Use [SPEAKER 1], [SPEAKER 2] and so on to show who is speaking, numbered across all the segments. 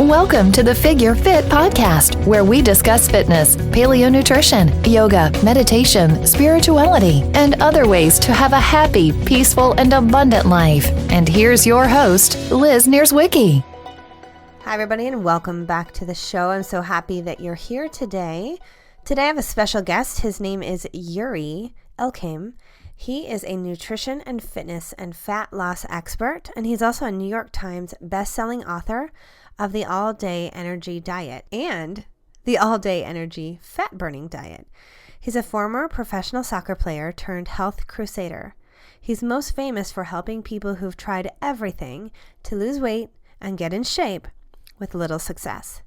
[SPEAKER 1] Welcome to the figureFIT podcast, where we discuss fitness, paleo nutrition, yoga, meditation, spirituality, and other ways to have a happy, peaceful, and abundant life. And here's your host, Liz Nierzwicki.
[SPEAKER 2] Hi, everybody, and welcome back to the show. I'm so happy that you're here today. Today, I have a special guest. His name is Yuri Elkaim. He is a nutrition and fitness and fat loss expert, and he's also a New York Times best-selling author of the All-Day Energy Diet and the All-Day Energy Fat Burning Diet. He's a former professional soccer player turned health crusader. He's most famous for helping people who've tried everything to lose weight and get in shape with little success.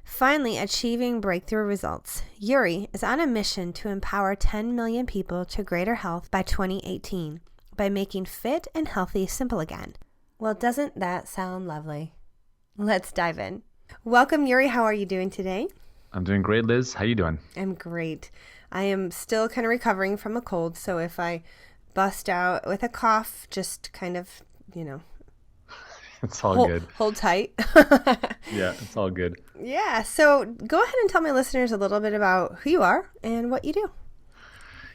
[SPEAKER 2] Finally achieving breakthrough results, Yuri is on a mission to empower 10 million people to greater health by 2018 by making fit and healthy simple again. Well, doesn't that sound lovely? Let's dive in. Welcome, Yuri. How are you doing today?
[SPEAKER 3] I'm doing great, Liz. How you doing?
[SPEAKER 2] I'm great. I am still kind of recovering from a cold, so if I bust out with a cough, just kind of,
[SPEAKER 3] It's all good.
[SPEAKER 2] Hold tight.
[SPEAKER 3] Yeah, it's all good.
[SPEAKER 2] Yeah. So go ahead and tell my listeners a little bit about who you are and what you do.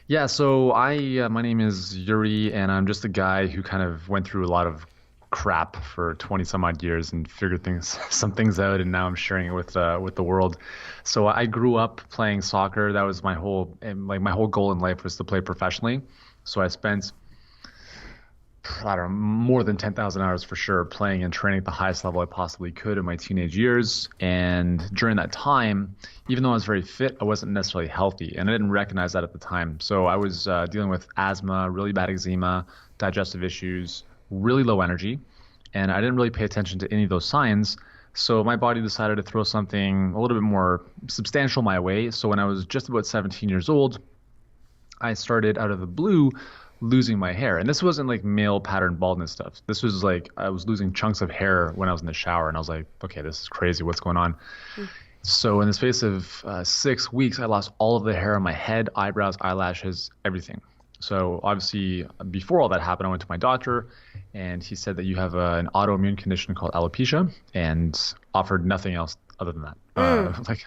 [SPEAKER 3] Yeah. So my name is Yuri, and I'm just a guy who kind of went through a lot of crap for 20 some odd years and figured some things out, and now I'm sharing it with the world. So I grew up playing soccer. That was my whole goal in life was to play professionally. So I spent more than 10,000 hours for sure playing and training at the highest level I possibly could in my teenage years. And during that time, even though I was very fit, I wasn't necessarily healthy, and I didn't recognize that at the time. So I was dealing with asthma, really bad eczema, digestive issues, really low energy, and I didn't really pay attention to any of those signs. So my body decided to throw something a little bit more substantial my way. So when I was just about 17 years old, I started out of the blue losing my hair. And this wasn't like male pattern baldness stuff. This was like I was losing chunks of hair when I was in the shower, and I was like, okay, this is crazy. What's going on? So in the space of 6 weeks, I lost all of the hair on my head, eyebrows, eyelashes, everything. So obviously before all that happened, I went to my doctor, and he said that you have an autoimmune condition called alopecia, and offered nothing else other than that.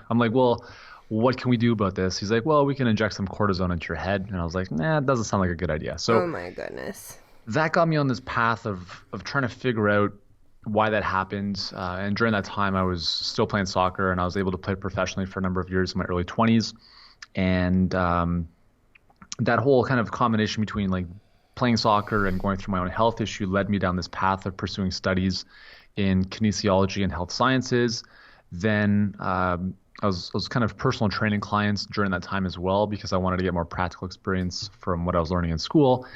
[SPEAKER 3] I'm like, well, what can we do about this? He's like, well, we can inject some cortisone into your head. And I was like, nah, it doesn't sound like a good idea. So
[SPEAKER 2] oh my goodness.
[SPEAKER 3] That got me on this path of trying to figure out why that happened. And during that time, I was still playing soccer, and I was able to play professionally for a number of years in my early 20s. And that whole kind of combination between like playing soccer and going through my own health issue led me down this path of pursuing studies in kinesiology and health sciences. Then I was kind of personal training clients during that time as well, because I wanted to get more practical experience from what I was learning in school.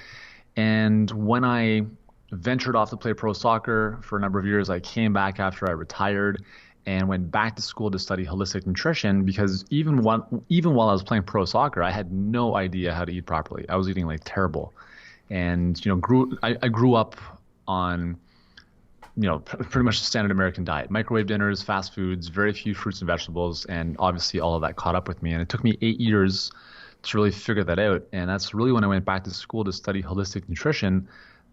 [SPEAKER 3] And when I ventured off to play pro soccer for a number of years, I came back after I retired and went back to school to study holistic nutrition, because even while I was playing pro soccer, I had no idea how to eat properly. I was eating like terrible. And I grew up on pretty much the standard American diet, microwave dinners, fast foods, very few fruits and vegetables. And obviously all of that caught up with me. And it took me 8 years to really figure that out. And that's really when I went back to school to study holistic nutrition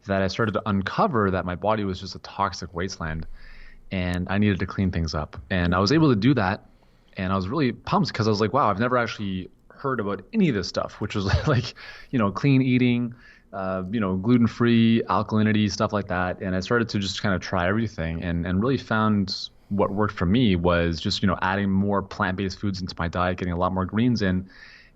[SPEAKER 3] that I started to uncover that my body was just a toxic wasteland, and I needed to clean things up. And I was able to do that. And I was really pumped, because I was like, wow, I've never actually heard about any of this stuff, which was like, clean eating, gluten-free, alkalinity, stuff like that. And I started to just kind of try everything, and really found what worked for me was just, adding more plant-based foods into my diet, getting a lot more greens in.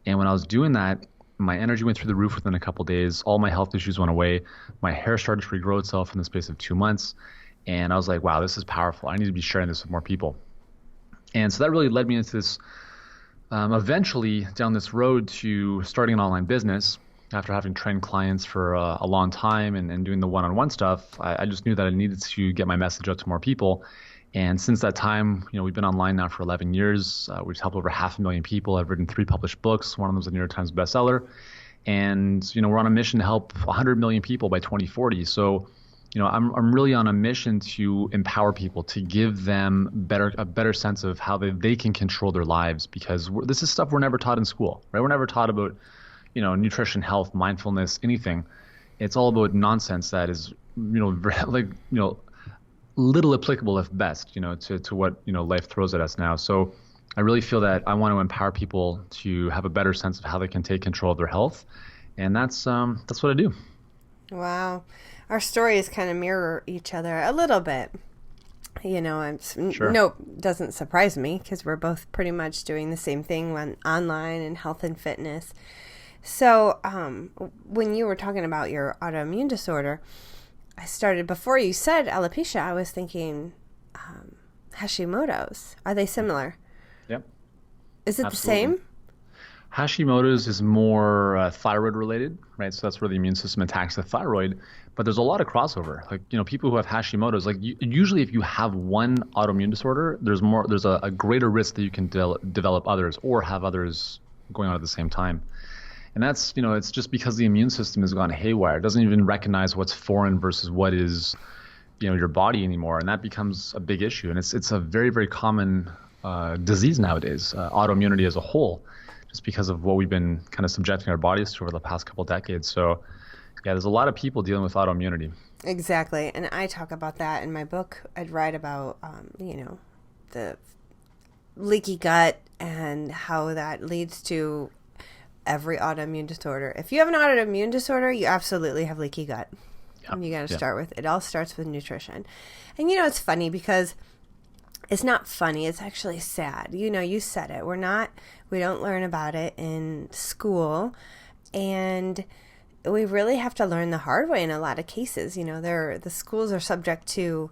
[SPEAKER 3] And when I was doing that, my energy went through the roof within a couple of days. All my health issues went away. My hair started to regrow itself in the space of 2 months. And I was like, wow, this is powerful. I need to be sharing this with more people. And so that really led me into this, eventually down this road to starting an online business. After having trained clients for a long time and doing the one-on-one stuff, I just knew that I needed to get my message out to more people. And since that time, we've been online now for 11 years. We've helped over 500,000 people. I've written 3 published books. One of them is a New York Times bestseller. And, we're on a mission to help 100 million people by 2040. So, I'm really on a mission to empower people, to give them a better sense of how they can control their lives, because this is stuff we're never taught in school, right? We're never taught about nutrition, health, mindfulness, anything. It's all about nonsense that is, little applicable, if best, to what, life throws at us now. So I really feel that I want to empower people to have a better sense of how they can take control of their health. And that's what I do.
[SPEAKER 2] Wow. Our stories kind of mirror each other a little bit.
[SPEAKER 3] Sure.
[SPEAKER 2] No, doesn't surprise me because we're both pretty much doing the same thing online in health and fitness. So when you were talking about your autoimmune disorder, before you said alopecia, I was thinking Hashimotos. Are they similar?
[SPEAKER 3] Yep.
[SPEAKER 2] Is it
[SPEAKER 3] Absolutely.
[SPEAKER 2] the same?
[SPEAKER 3] Hashimoto's is more thyroid related, right? So that's where the immune system attacks the thyroid. But there's a lot of crossover. Like, people who have Hashimoto's, like usually if you have one autoimmune disorder, there's a greater risk that you can develop others or have others going on at the same time. And that's, it's just because the immune system has gone haywire. It doesn't even recognize what's foreign versus what is, your body anymore. And that becomes a big issue. And it's a very, very common disease nowadays, autoimmunity as a whole, just because of what we've been kind of subjecting our bodies to over the past couple decades. So yeah, there's a lot of people dealing with autoimmunity.
[SPEAKER 2] Exactly. And I talk about that in my book. I'd write about, the leaky gut and how that leads to every autoimmune disorder. If you have an autoimmune disorder, you absolutely have leaky gut. Yep. You got to start with, it all starts with nutrition. And it's funny because it's not funny. It's actually sad. You said it. We don't learn about it in school, and we really have to learn the hard way in a lot of cases. The schools are subject to,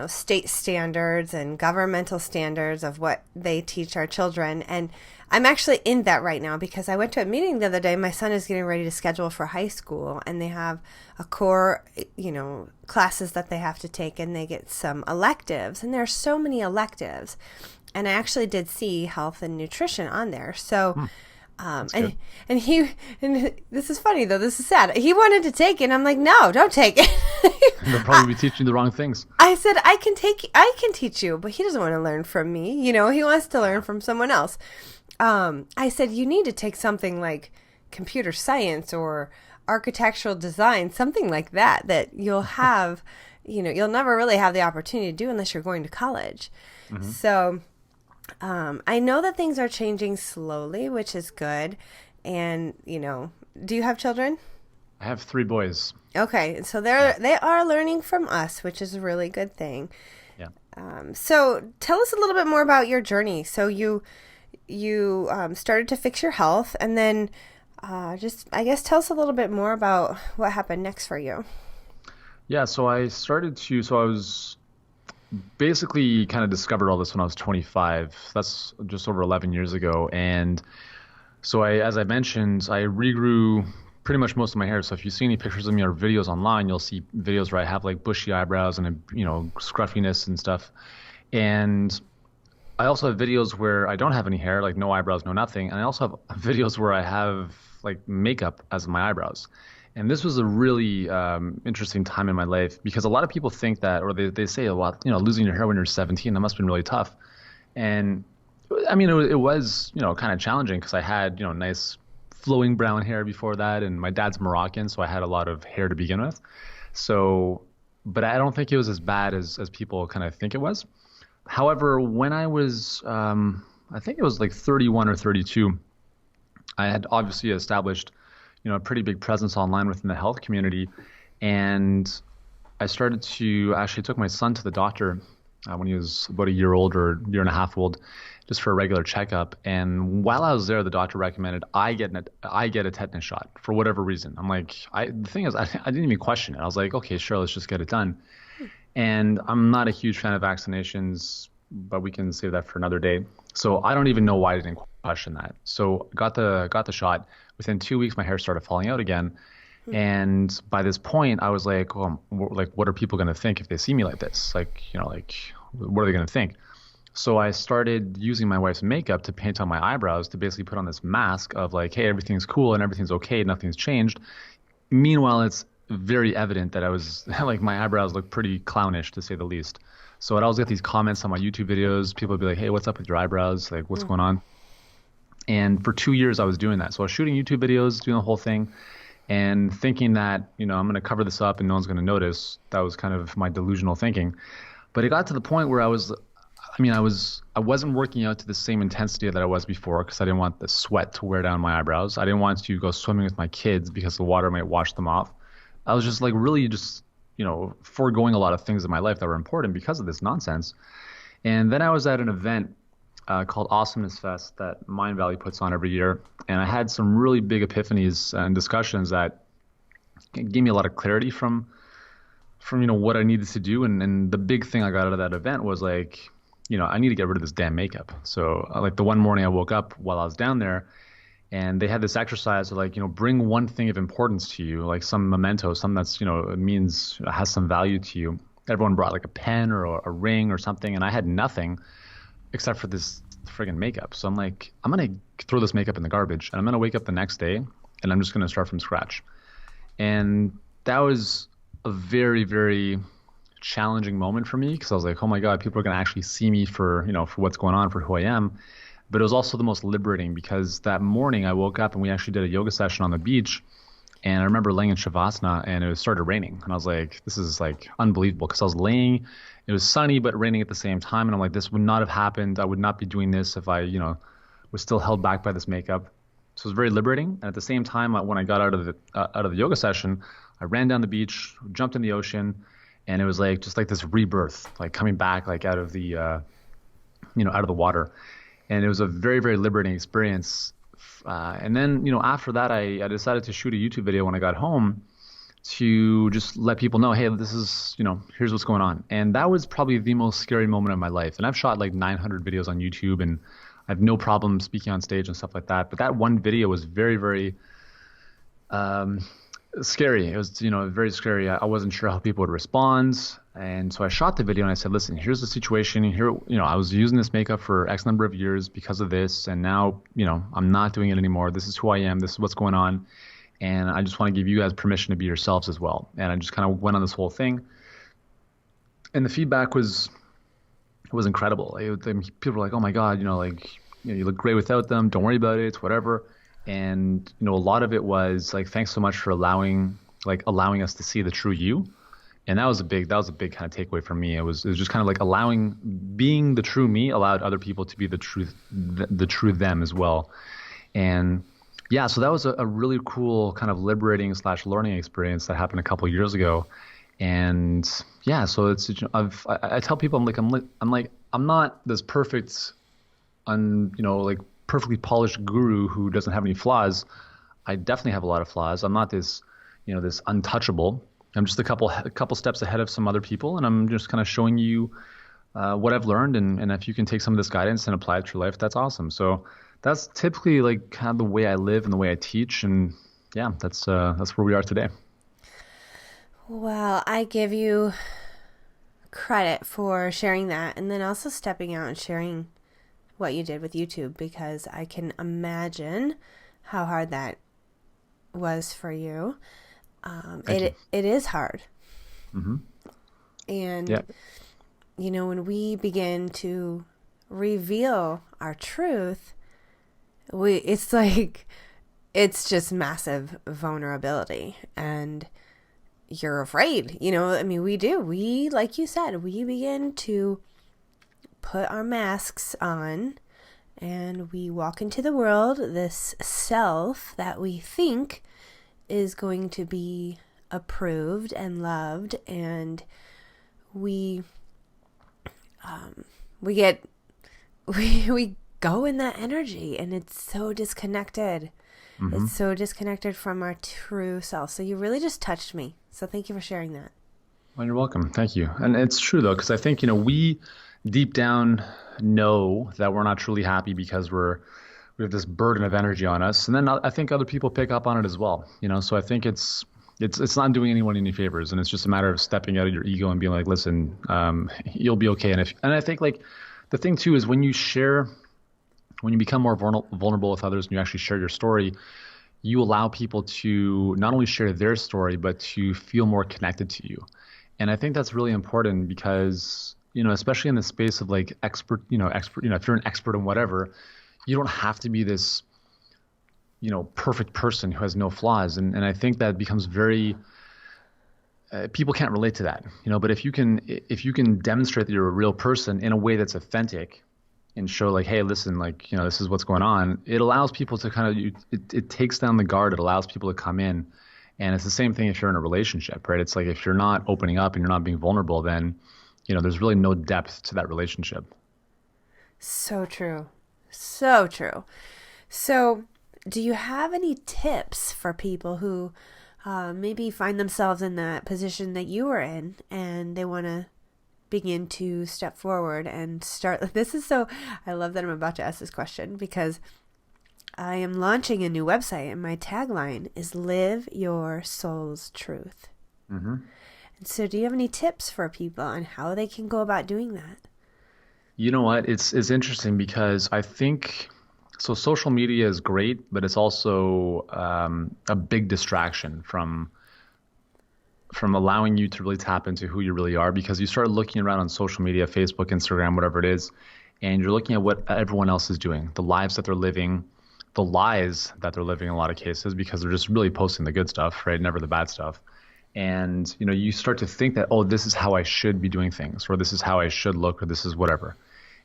[SPEAKER 2] state standards and governmental standards of what they teach our children. And I'm actually in that right now because I went to a meeting the other day. My son is getting ready to schedule for high school, and they have a core, classes that they have to take, and they get some electives, and there are so many electives. And I actually did see health and nutrition on there. So, and this is funny though. This is sad. He wanted to take it. And I'm like, no, don't take it.
[SPEAKER 3] They'll probably be teaching the wrong things.
[SPEAKER 2] I said, I can teach you, but he doesn't want to learn from me. He wants to learn from someone else. I said, you need to take something like computer science or architectural design, something like that you'll have, you'll never really have the opportunity to do unless you're going to college. Mm-hmm. So, I know that things are changing slowly, which is good. And, do you have children?
[SPEAKER 3] I have 3 boys.
[SPEAKER 2] Okay. So they are learning from us, which is a really good thing.
[SPEAKER 3] Yeah.
[SPEAKER 2] So tell us a little bit more about your journey. So you started to fix your health, and then I guess tell us a little bit more about what happened next for you.
[SPEAKER 3] Yeah. So I was basically kind of discovered all this when I was 25. That's just over 11 years ago. And so as I mentioned, I regrew pretty much most of my hair. So if you see any pictures of me or videos online, you'll see videos where I have like bushy eyebrows and, scruffiness and stuff. And I also have videos where I don't have any hair, like no eyebrows, no nothing. And I also have videos where I have like makeup as my eyebrows. And this was a really interesting time in my life because a lot of people think that, or they say a lot, losing your hair when you're 17, that must have been really tough. And I mean, it was, kind of challenging because I had, nice flowing brown hair before that. And my dad's Moroccan, so I had a lot of hair to begin with. So, but I don't think it was as bad as people kind of think it was. However, when I was, I think it was like 31 or 32, I had obviously established a pretty big presence online within the health community. And I actually took my son to the doctor when he was about a year old or a year and a half old, just for a regular checkup. And while I was there, the doctor recommended I get a tetanus shot for whatever reason. I'm like, the thing is, I didn't even question it. I was like, okay, sure, let's just get it done. And I'm not a huge fan of vaccinations, but we can save that for another day. So I don't even know why I didn't question that. So got the shot. Within 2 weeks, my hair started falling out again. Mm-hmm. And by this point, I was like, what are people going to think if they see me like this? What are they going to think? So I started using my wife's makeup to paint on my eyebrows to basically put on this mask of like, hey, everything's cool and everything's okay, nothing's changed. Meanwhile, it's very evident that I was like, my eyebrows look pretty clownish to say the least. So I'd always get these comments on my YouTube videos. People would be like, hey, what's up with your eyebrows? Like, what's going on? And for 2 years, I was doing that. So I was shooting YouTube videos, doing the whole thing. and thinking that, I'm going to cover this up and no one's going to notice. That was kind of my delusional thinking. But it got to the point where I wasn't working out to the same intensity that I was before, because I didn't want the sweat to wear down my eyebrows. I didn't want to go swimming with my kids because the water might wash them off. I was just really foregoing a lot of things in my life that were important because of this nonsense. And then I was at an event called Awesomeness Fest that Mind Valley puts on every year. And I had some really big epiphanies and discussions that gave me a lot of clarity from what I needed to do. And the big thing I got out of that event was I need to get rid of this damn makeup. So the one morning I woke up while I was down there, and they had this exercise of bring one thing of importance to you, like some memento, something that's, it has some value to you. Everyone brought a pen or a ring or something, and I had nothing except for this friggin' makeup. So I'm going to throw this makeup in the garbage, and I'm going to wake up the next day and I'm just going to start from scratch. And that was a very, very challenging moment for me, because I was like, oh my God, people are going to actually see me for what's going on, for who I am. But it was also the most liberating, because that morning I woke up and we actually did a yoga session on the beach. And I remember laying in Shavasana and it started raining. And I was like, this is unbelievable, because I was laying, it was sunny, but raining at the same time. And I'm like, this would not have happened. I would not be doing this if I, was still held back by this makeup. So it was very liberating. And at the same time, when I got out of the yoga session, I ran down the beach, jumped in the ocean, and it was just this rebirth, coming back out of the, out of the water. And it was a very, very liberating experience. And then, after that, I decided to shoot a YouTube video when I got home to just let people know, hey, this is, here's what's going on. And that was probably the most scary moment of my life. And I've shot 900 videos on YouTube, and I have no problem speaking on stage and stuff like that. But that one video was very, very scary. It was, very scary. I wasn't sure how people would respond. And so I shot the video and I said, listen, here's the situation here. I was using this makeup for X number of years because of this. And now, I'm not doing it anymore. This is who I am. This is what's going on. And I just want to give you guys permission to be yourselves as well. And I just kind of went on this whole thing. And the feedback was incredible. People were like, oh my God, you look great without them. Don't worry about it, whatever. And, a lot of it was thanks so much for allowing us to see the true you. And that was a big kind of takeaway for me. It was just kind of being the true me allowed other people to be the true them as well. And yeah, so that was a really cool kind of liberating / learning experience that happened a couple of years ago. And yeah, so it's, I tell people, I'm not this perfect, perfectly polished guru who doesn't have any flaws. I definitely have a lot of flaws. I'm not this, this untouchable. I'm just a couple steps ahead of some other people, and I'm just kind of showing you what I've learned, and if you can take some of this guidance and apply it to your life, that's awesome. So that's typically kind of the way I live and the way I teach, and yeah, that's where we are today.
[SPEAKER 2] Well, I give you credit for sharing that, and then also stepping out and sharing what you did with YouTube, because I can imagine how hard that was for you. It is hard. Mm-hmm. And,
[SPEAKER 3] yeah.
[SPEAKER 2] When we begin to reveal our truth, it's just massive vulnerability, and you're afraid, we, like you said, we begin to put our masks on, and we walk into the world, this self that we think is going to be approved and loved, and we go in that energy, and it's so disconnected. Mm-hmm. It's so disconnected from our true self. So you really just touched me. So thank you for sharing that.
[SPEAKER 3] Well, you're welcome. Thank you. And it's true though, because I think, we deep down know that we're not truly happy because we have this burden of energy on us. And then I think other people pick up on it as well, so I think it's not doing anyone any favors, and it's just a matter of stepping out of your ego and being like, listen, you'll be okay. And I think the thing too is when you become more vulnerable with others and you actually share your story, you allow people to not only share their story, but to feel more connected to you. And I think that's really important because, especially in the space of expert, if you're an expert in whatever, you don't have to be this, perfect person who has no flaws. And I think that becomes very, people can't relate to that, but if you can demonstrate that you're a real person in a way that's authentic and show like, hey, listen, like, this is what's going on, it allows people to it takes down the guard. It allows people to come in. And it's the same thing if you're in a relationship, right? It's like, if you're not opening up and you're not being vulnerable, then, there's really no depth to that relationship.
[SPEAKER 2] So true. So true. So do you have any tips for people who maybe find themselves in that position that you were in and they want to begin to step forward and start? I love that I'm about to ask this question because I am launching a new website and my tagline is Live Your Soul's Truth.
[SPEAKER 3] Mm-hmm.
[SPEAKER 2] And so do you have any tips for people on how they can go about doing that?
[SPEAKER 3] You know what? It's interesting because I think, so social media is great, but it's also a big distraction from allowing you to really tap into who you really are, because you start looking around on social media, Facebook, Instagram, whatever it is, and you're looking at what everyone else is doing, the lives that they're living, the lies that they're living in a lot of cases, because they're just really posting the good stuff, right? Never the bad stuff. And, you start to think that, oh, this is how I should be doing things, or this is how I should look, or this is whatever.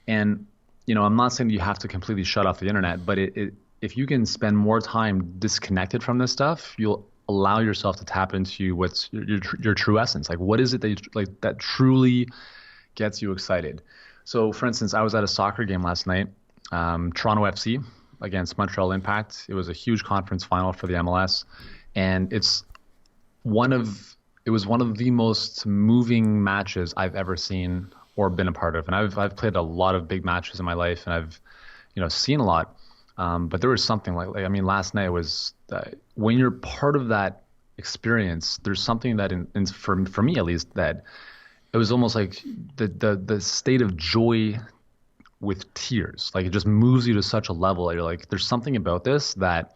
[SPEAKER 3] And, I'm not saying you have to completely shut off the internet, but if you can spend more time disconnected from this stuff, you'll allow yourself to tap into what's your true essence. Like, what is it that that truly gets you excited? So, for instance, I was at a soccer game last night, Toronto FC against Montreal Impact. It was a huge conference final for the MLS, and it was one of the most moving matches I've ever seen or been a part of. And I've played a lot of big matches in my life, and I've seen a lot. But there was something last night was when you're part of that experience, there's something that for me at least, that it was almost like the state of joy with tears. Like, it just moves you to such a level that you're like, there's something about this that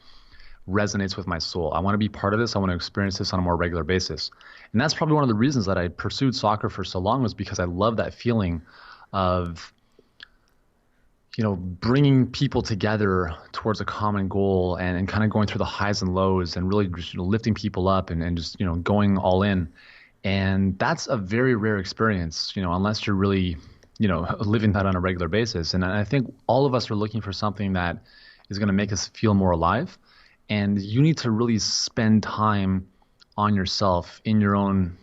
[SPEAKER 3] resonates with my soul. I want to be part of this. I want to experience this on a more regular basis. And that's probably one of the reasons that I pursued soccer for so long, was because I love that feeling of, bringing people together towards a common goal and kind of going through the highs and lows and really just, lifting people up and just, going all in. And that's a very rare experience, unless you're really, living that on a regular basis. And I think all of us are looking for something that is going to make us feel more alive. And you need to really spend time on yourself in your own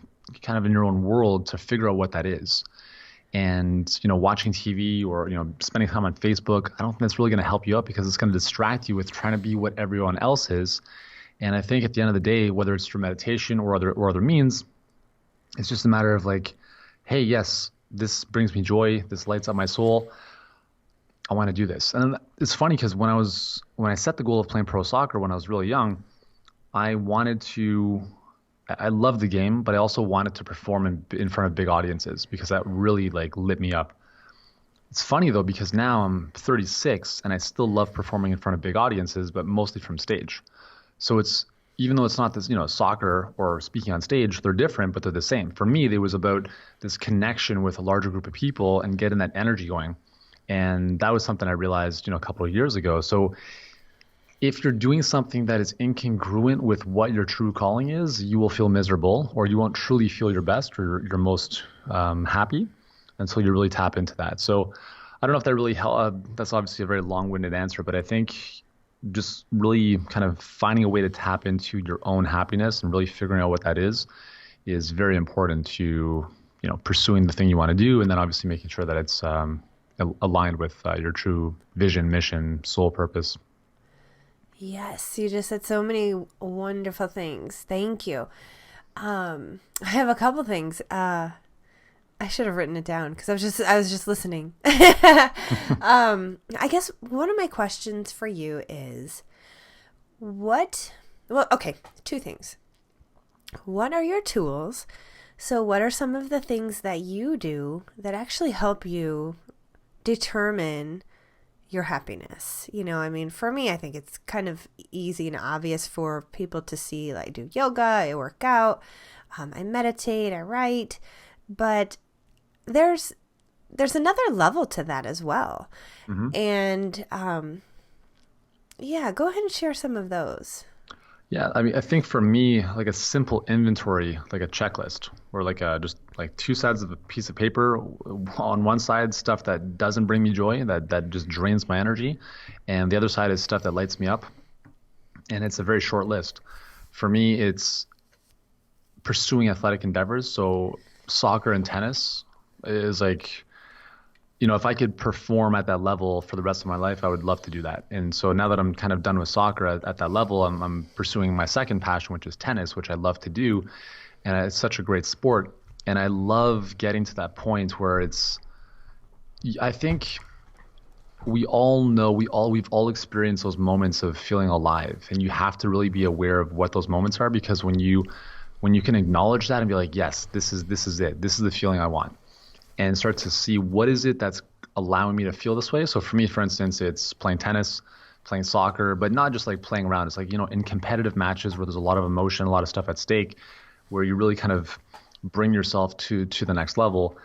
[SPEAKER 3] world to figure out what that is. And, watching TV or, spending time on Facebook, I don't think that's really going to help you out, because it's going to distract you with trying to be what everyone else is. And I think at the end of the day, whether it's through meditation or other means, it's just a matter of like, hey, yes, this brings me joy. This lights up my soul. I want to do this. And it's funny because when I set the goal of playing pro soccer when I was really young, I loved the game, but I also wanted to perform in front of big audiences, because that really lit me up. It's funny though, because now I'm 36 and I still love performing in front of big audiences, but mostly from stage. So even though it's not this, soccer or speaking on stage, they're different, but they're the same. For me, it was about this connection with a larger group of people and getting that energy going. And that was something I realized, a couple of years ago. So if you're doing something that is incongruent with what your true calling is, you will feel miserable, or you won't truly feel your best or your most happy until you really tap into that. So I don't know if that really helped. That's obviously a very long-winded answer, but I think just really kind of finding a way to tap into your own happiness and really figuring out what that is very important to, pursuing the thing you want to do, and then obviously making sure that it's aligned with your true vision, mission, soul purpose.
[SPEAKER 2] Yes, you just said so many wonderful things. Thank you. I have a couple things. I should have written it down because I was just listening. I guess one of my questions for you is two things. What are your tools? So what are some of the things that you do that actually help you determine your happiness? For me, I think it's kind of easy and obvious for people to see. Like, I do yoga, I work out, I meditate, I write, but there's another level to that as well. Mm-hmm. And Yeah, go ahead and share some of those.
[SPEAKER 3] Yeah, I mean, I think for me, like a simple inventory, like a checklist, or like just like two sides of a piece of paper. On one side, stuff that doesn't bring me joy, that just drains my energy, and the other side is stuff that lights me up. And it's a very short list. For me, it's pursuing athletic endeavors. So soccer and tennis is like, if I could perform at that level for the rest of my life, I would love to do that. And so now that I'm kind of done with soccer at that level, I'm pursuing my second passion, which is tennis, which I love to do. And it's such a great sport. And I love getting to that point where I think we all know, we've all experienced those moments of feeling alive. And you have to really be aware of what those moments are, because when you can acknowledge that and be like, yes, this is it. This is the feeling I want. And start to see what is it that's allowing me to feel this way. So for me, for instance, it's playing tennis, playing soccer, but not just like playing around. It's like, in competitive matches where there's a lot of emotion, a lot of stuff at stake, where you really kind of bring yourself to the next level.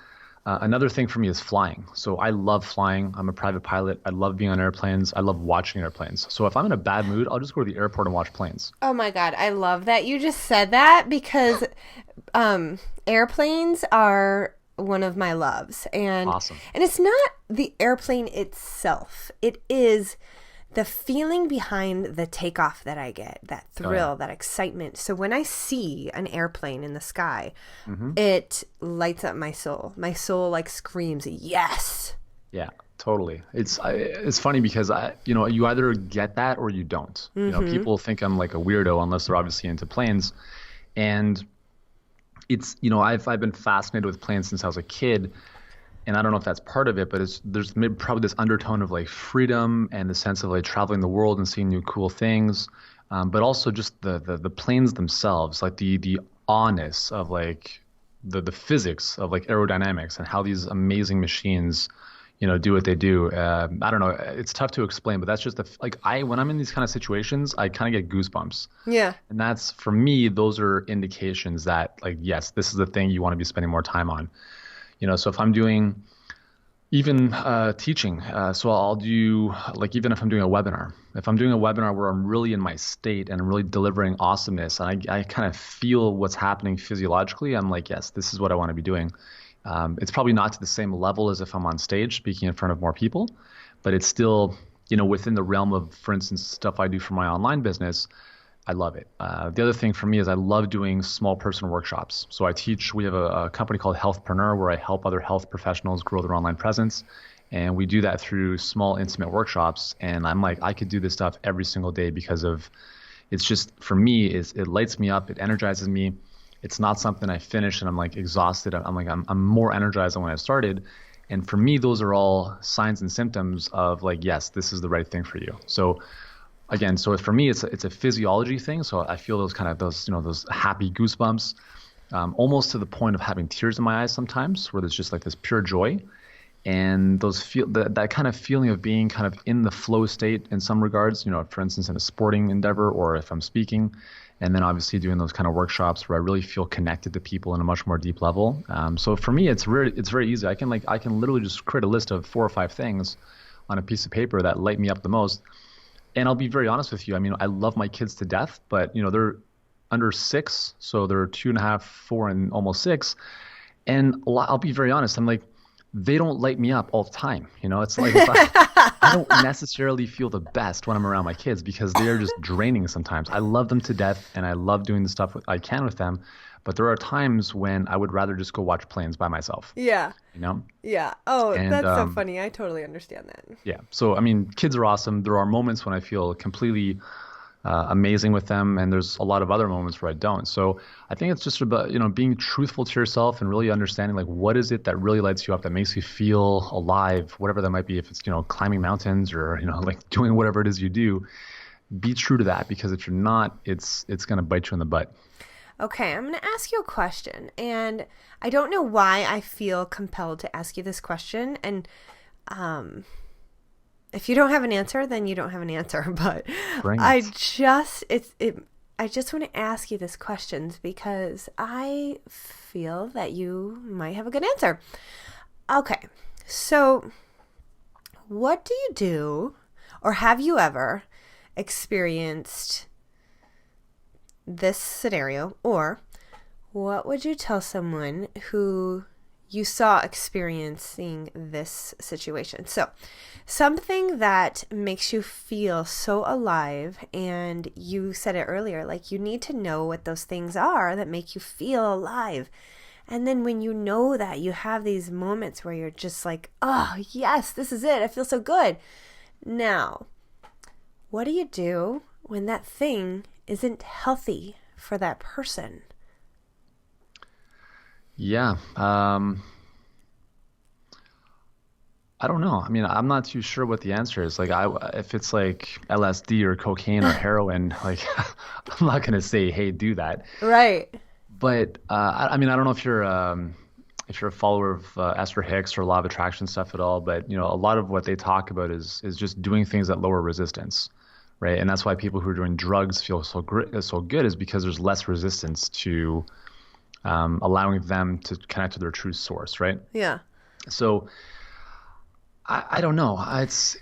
[SPEAKER 3] Another thing for me is flying. So I love flying. I'm a private pilot. I love being on airplanes. I love watching airplanes. So if I'm in a bad mood, I'll just go to the airport and watch planes.
[SPEAKER 2] Oh my God, I love that you just said that, because airplanes are one of my loves. And
[SPEAKER 3] awesome.
[SPEAKER 2] And it's not the airplane itself. It is the feeling behind the takeoff that I get, that thrill, that excitement. So when I see an airplane in the sky, it lights up my soul. My soul like screams, yes.
[SPEAKER 3] Yeah, totally. It's funny because you either get that or you don't. People think I'm like a weirdo unless they're obviously into planes. And it's, I've been fascinated with planes since I was a kid, and I don't know if that's part of it, but there's maybe probably this undertone of like freedom and the sense of like traveling the world and seeing new cool things, but also just the planes themselves, like the awness of like the physics of like aerodynamics and how these amazing machines, do what they do. I don't know. It's tough to explain, but that's just when I'm in these kind of situations, I kind of get goosebumps.
[SPEAKER 2] Yeah.
[SPEAKER 3] And that's, for me, those are indications that like, yes, this is the thing you want to be spending more time on. So if I'm doing even teaching, so I'll do like, even if I'm doing a webinar, where I'm really in my state and I'm really delivering awesomeness and I kind of feel what's happening physiologically, I'm like, yes, this is what I want to be doing. It's probably not to the same level as if I'm on stage speaking in front of more people, but it's still, within the realm of, for instance, stuff I do for my online business. I love it. The other thing for me is I love doing small person workshops. So we have a company called Healthpreneur where I help other health professionals grow their online presence. And we do that through small, intimate workshops. And I'm like, I could do this stuff every single day because it's just, for me, it lights me up. It energizes me. It's not something I finish and I'm like exhausted. I'm more energized than when I started. And for me, those are all signs and symptoms of like, yes, this is the right thing for you. So again, for me, it's a physiology thing. So I feel those happy goosebumps, almost to the point of having tears in my eyes sometimes, where there's just like this pure joy. And that kind of feeling of being kind of in the flow state in some regards, for instance, in a sporting endeavor or if I'm speaking. And then obviously doing those kind of workshops where I really feel connected to people in a much more deep level. So for me, it's very easy. I can literally just create a list of 4 or 5 things on a piece of paper that light me up the most. And I'll be very honest with you. I mean, I love my kids to death, but they're under 6, so they're 2.5, 4, and almost 6. And I'll be very honest. I'm like, they don't light me up all the time. It's like I don't necessarily feel the best when I'm around my kids because they're just draining sometimes. I love them to death and I love doing the stuff I can with them. But there are times when I would rather just go watch planes by myself.
[SPEAKER 2] Yeah. Yeah. Oh, and that's so funny. I totally understand that.
[SPEAKER 3] Yeah. So, I mean, kids are awesome. There are moments when I feel completely amazing with them, and there's a lot of other moments where I don't. So I think it's just about, being truthful to yourself and really understanding like what is it that really lights you up, that makes you feel alive, whatever that might be. If it's, climbing mountains or, like doing whatever it is you do, be true to that, because if you're not, it's going to bite you in the butt.
[SPEAKER 2] Okay, I'm going to ask you a question, and I don't know why I feel compelled to ask you this question, and if you don't have an answer, then you don't have an answer, but I just want to ask you this question because I feel that you might have a good answer. Okay, so what do you do, or have you ever experienced this scenario? Or what would you tell someone who you saw experiencing this situation? So something that makes you feel so alive, and you said it earlier, like you need to know what those things are that make you feel alive. And then when you know that, you have these moments where you're just like, oh, yes, this is it. I feel so good. Now, what do you do when that thing isn't healthy for that person?
[SPEAKER 3] Yeah. I don't know. I mean, I'm not too sure what the answer is. Like, if it's like LSD or cocaine or heroin, like, I'm not gonna say, "Hey, do that."
[SPEAKER 2] Right.
[SPEAKER 3] But I mean, I don't know if you're a follower of Esther Hicks or law of attraction stuff at all. But a lot of what they talk about is just doing things that lower resistance, right? And that's why people who are doing drugs feel so good is because there's less resistance to allowing them to connect to their true source, right?
[SPEAKER 2] Yeah.
[SPEAKER 3] So. I don't know. It's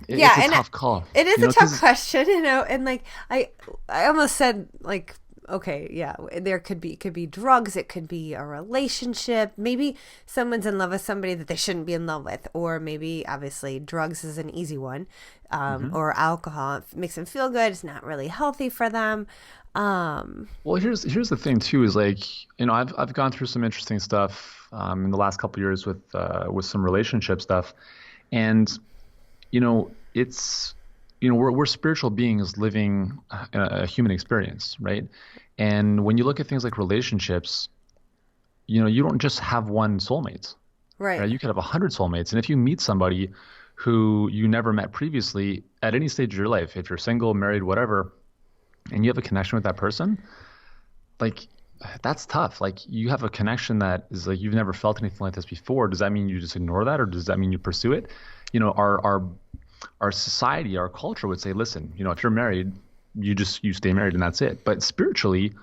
[SPEAKER 3] a tough call.
[SPEAKER 2] It is a tough question, and like I almost said, like, okay, yeah, there could be drugs, it could be a relationship, maybe someone's in love with somebody that they shouldn't be in love with, or maybe obviously drugs is an easy one, or alcohol makes them feel good, it's not really healthy for them.
[SPEAKER 3] Well, here's the thing too, is like, I've gone through some interesting stuff in the last couple of years with some relationship stuff. And, it's, we're spiritual beings living a human experience, right? And when you look at things like relationships, you don't just have one soulmate,
[SPEAKER 2] right?
[SPEAKER 3] You could have 100 soulmates. And if you meet somebody who you never met previously at any stage of your life, if you're single, married, whatever, and you have a connection with that person, like, that's tough. Like, you have a connection that is like, you've never felt anything like this before. Does that mean you just ignore that, or does that mean you pursue it? Our society, our culture would say, listen, if you're married, you stay married and that's it. But spiritually,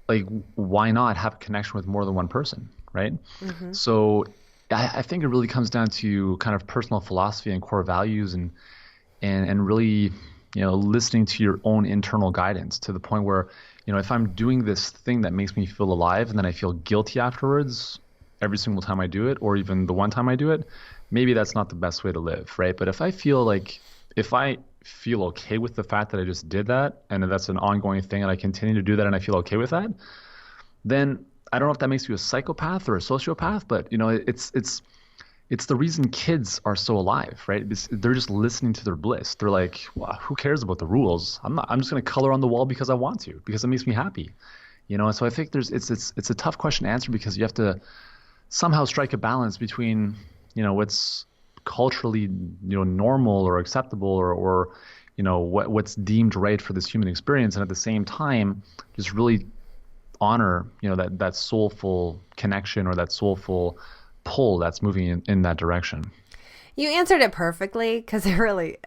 [SPEAKER 3] like, why not have a connection with more than one person, right? Mm-hmm. So I think it really comes down to kind of personal philosophy and core values, and really, listening to your own internal guidance to the point where, if I'm doing this thing that makes me feel alive and then I feel guilty afterwards every single time I do it, or even the one time I do it, maybe that's not the best way to live, right? But if I feel okay with the fact that I just did that, and that's an ongoing thing, and I continue to do that and I feel okay with that, then I don't know if that makes you a psychopath or a sociopath, but it's the reason kids are so alive, right? They're just listening to their bliss. They're like, well, who cares about the rules? I'm just going to color on the wall because I want to, because it makes me happy, And so I think it's a tough question to answer, because you have to somehow strike a balance between, what's culturally, normal or acceptable, or what's deemed right for this human experience, and at the same time, just really honor, that soulful connection, or that soulful pull that's moving in that direction.
[SPEAKER 2] You answered it perfectly, because there really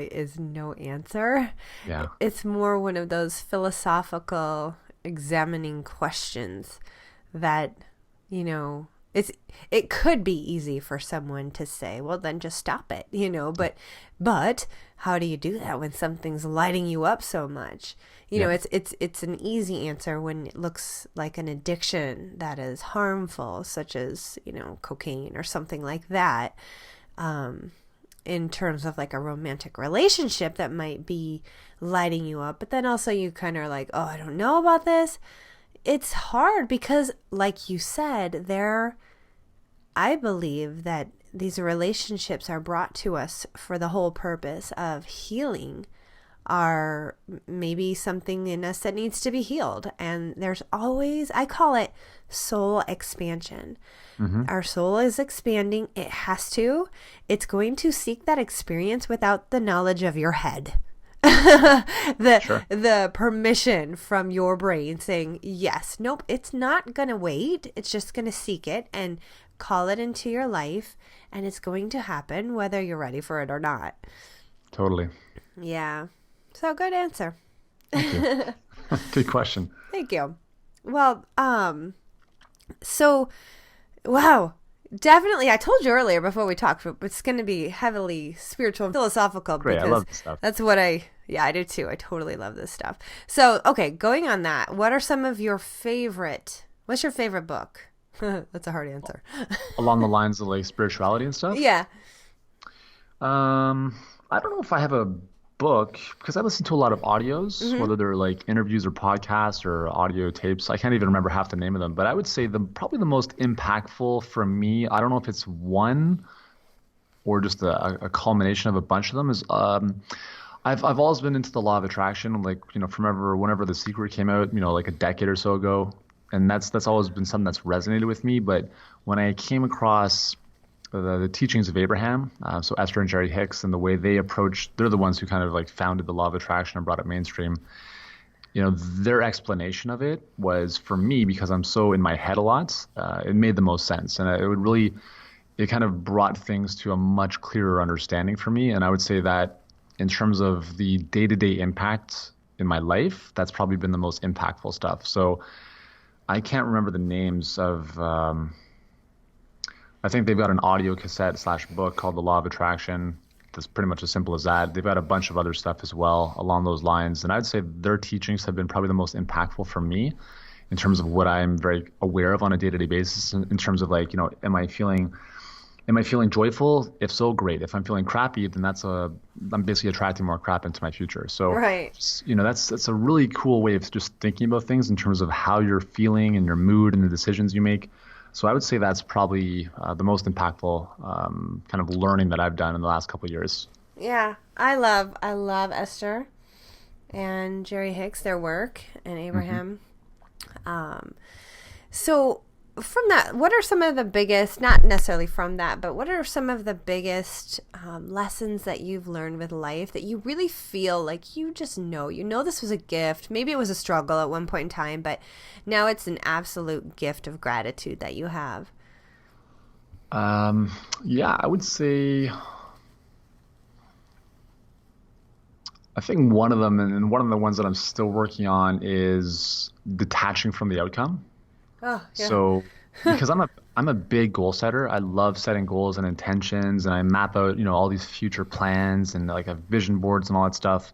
[SPEAKER 2] is no answer.
[SPEAKER 3] Yeah.
[SPEAKER 2] It's more one of those philosophical examining questions that, it could be easy for someone to say, well, then just stop it, but how do you do that when something's lighting you up so much? It's an easy answer when it looks like an addiction that is harmful, such as, cocaine or something like that. In terms of like a romantic relationship that might be lighting you up, but then also you kind of are like, oh, I don't know about this. It's hard because, like you said, I believe that these relationships are brought to us for the whole purpose of healing our maybe something in us that needs to be healed. And there's always, I call it soul expansion. Mm-hmm. Our soul is expanding. It has to. It's going to seek that experience without the knowledge of your head. The permission from your brain saying, yes, nope, it's not going to wait. It's just going to seek it and call it into your life. And it's going to happen whether you're ready for it or not.
[SPEAKER 3] Totally.
[SPEAKER 2] Yeah. So good answer.
[SPEAKER 3] Thank you. Good question.
[SPEAKER 2] Thank you. Well, so, wow. definitely. I told you earlier before we talked, but it's going to be heavily spiritual and philosophical.
[SPEAKER 3] Great,
[SPEAKER 2] because
[SPEAKER 3] I love this stuff.
[SPEAKER 2] That's what I do too. I totally love this stuff. So, okay, going on that, what are some of your what's your favorite book? That's a hard answer.
[SPEAKER 3] Along the lines of like spirituality and stuff?
[SPEAKER 2] Yeah.
[SPEAKER 3] I don't know if I have a book because I listen to a lot of audios, whether they're like interviews or podcasts or audio tapes. I can't even remember half the name of them, but I would say probably the most impactful for me, I don't know if it's one or just a culmination of a bunch of them, is I've always been into the law of attraction, like, from whenever The Secret came out, like a decade or so ago. And that's always been something that's resonated with me. But when I came across the teachings of Abraham, so Esther and Jerry Hicks, and the way they approached, they're the ones who kind of like founded the law of attraction and brought it mainstream. Their explanation of it was, for me, because I'm so in my head a lot, it made the most sense. And it kind of brought things to a much clearer understanding for me. And I would say that in terms of the day-to-day impact in my life, that's probably been the most impactful stuff. So I can't remember the names of, I think they've got an audio cassette / book called The Law of Attraction. That's pretty much as simple as that. They've got a bunch of other stuff as well along those lines. And I'd say their teachings have been probably the most impactful for me in terms of what I'm very aware of on a day-to-day basis, in terms of like, am I feeling joyful? If so, great. If I'm feeling crappy, then I'm basically attracting more crap into my future. So,
[SPEAKER 2] right.
[SPEAKER 3] That's a really cool way of just thinking about things in terms of how you're feeling and your mood and the decisions you make. So I would say that's probably the most impactful kind of learning that I've done in the last couple of years.
[SPEAKER 2] Yeah, I love Esther and Jerry Hicks, their work, and Abraham. So from that, what are some of the biggest, not necessarily from that, but what are some of the biggest lessons that you've learned with life that you really feel like you just know this was a gift? Maybe it was a struggle at one point in time, but now it's an absolute gift of gratitude that you have.
[SPEAKER 3] Yeah, I would say, I think one of them, and one of the ones that I'm still working on, is detaching from the outcome.
[SPEAKER 2] Oh, yeah.
[SPEAKER 3] So, because I'm a big goal setter. I love setting goals and intentions, and I map out, all these future plans, and like have vision boards and all that stuff.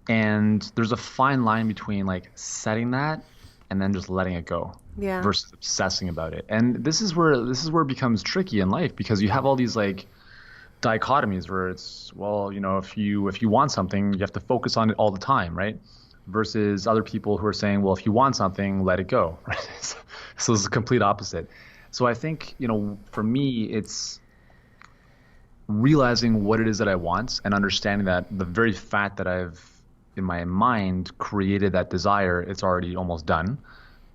[SPEAKER 3] And there's a fine line between like setting that and then just letting it go, versus obsessing about it. And this is where it becomes tricky in life, because you have all these like dichotomies where it's, well, if you want something, you have to focus on it all the time, right? Versus other people who are saying, well, if you want something, let it go, right? So it's a complete opposite. So I think, for me, it's realizing what it is that I want and understanding that the very fact that I've, in my mind, created that desire, it's already almost done.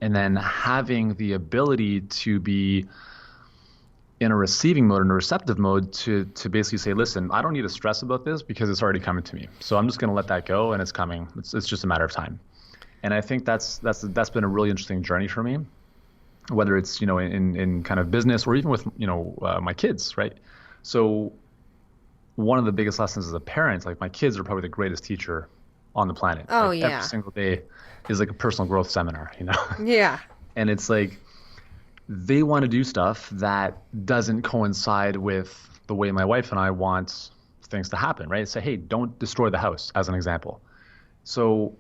[SPEAKER 3] And then having the ability to be in a receiving mode and a receptive mode to basically say, listen, I don't need to stress about this because it's already coming to me. So I'm just going to let that go, and it's coming. It's just a matter of time. And I think that's been a really interesting journey for me, whether it's, in kind of business or even with, my kids, right? So one of the biggest lessons as a parent, like my kids are probably the greatest teacher on the planet.
[SPEAKER 2] Oh,
[SPEAKER 3] like,
[SPEAKER 2] yeah.
[SPEAKER 3] Every single day is like a personal growth seminar,
[SPEAKER 2] Yeah.
[SPEAKER 3] And it's like, they want to do stuff that doesn't coincide with the way my wife and I want things to happen, right? Say, hey, don't destroy the house, as an example. So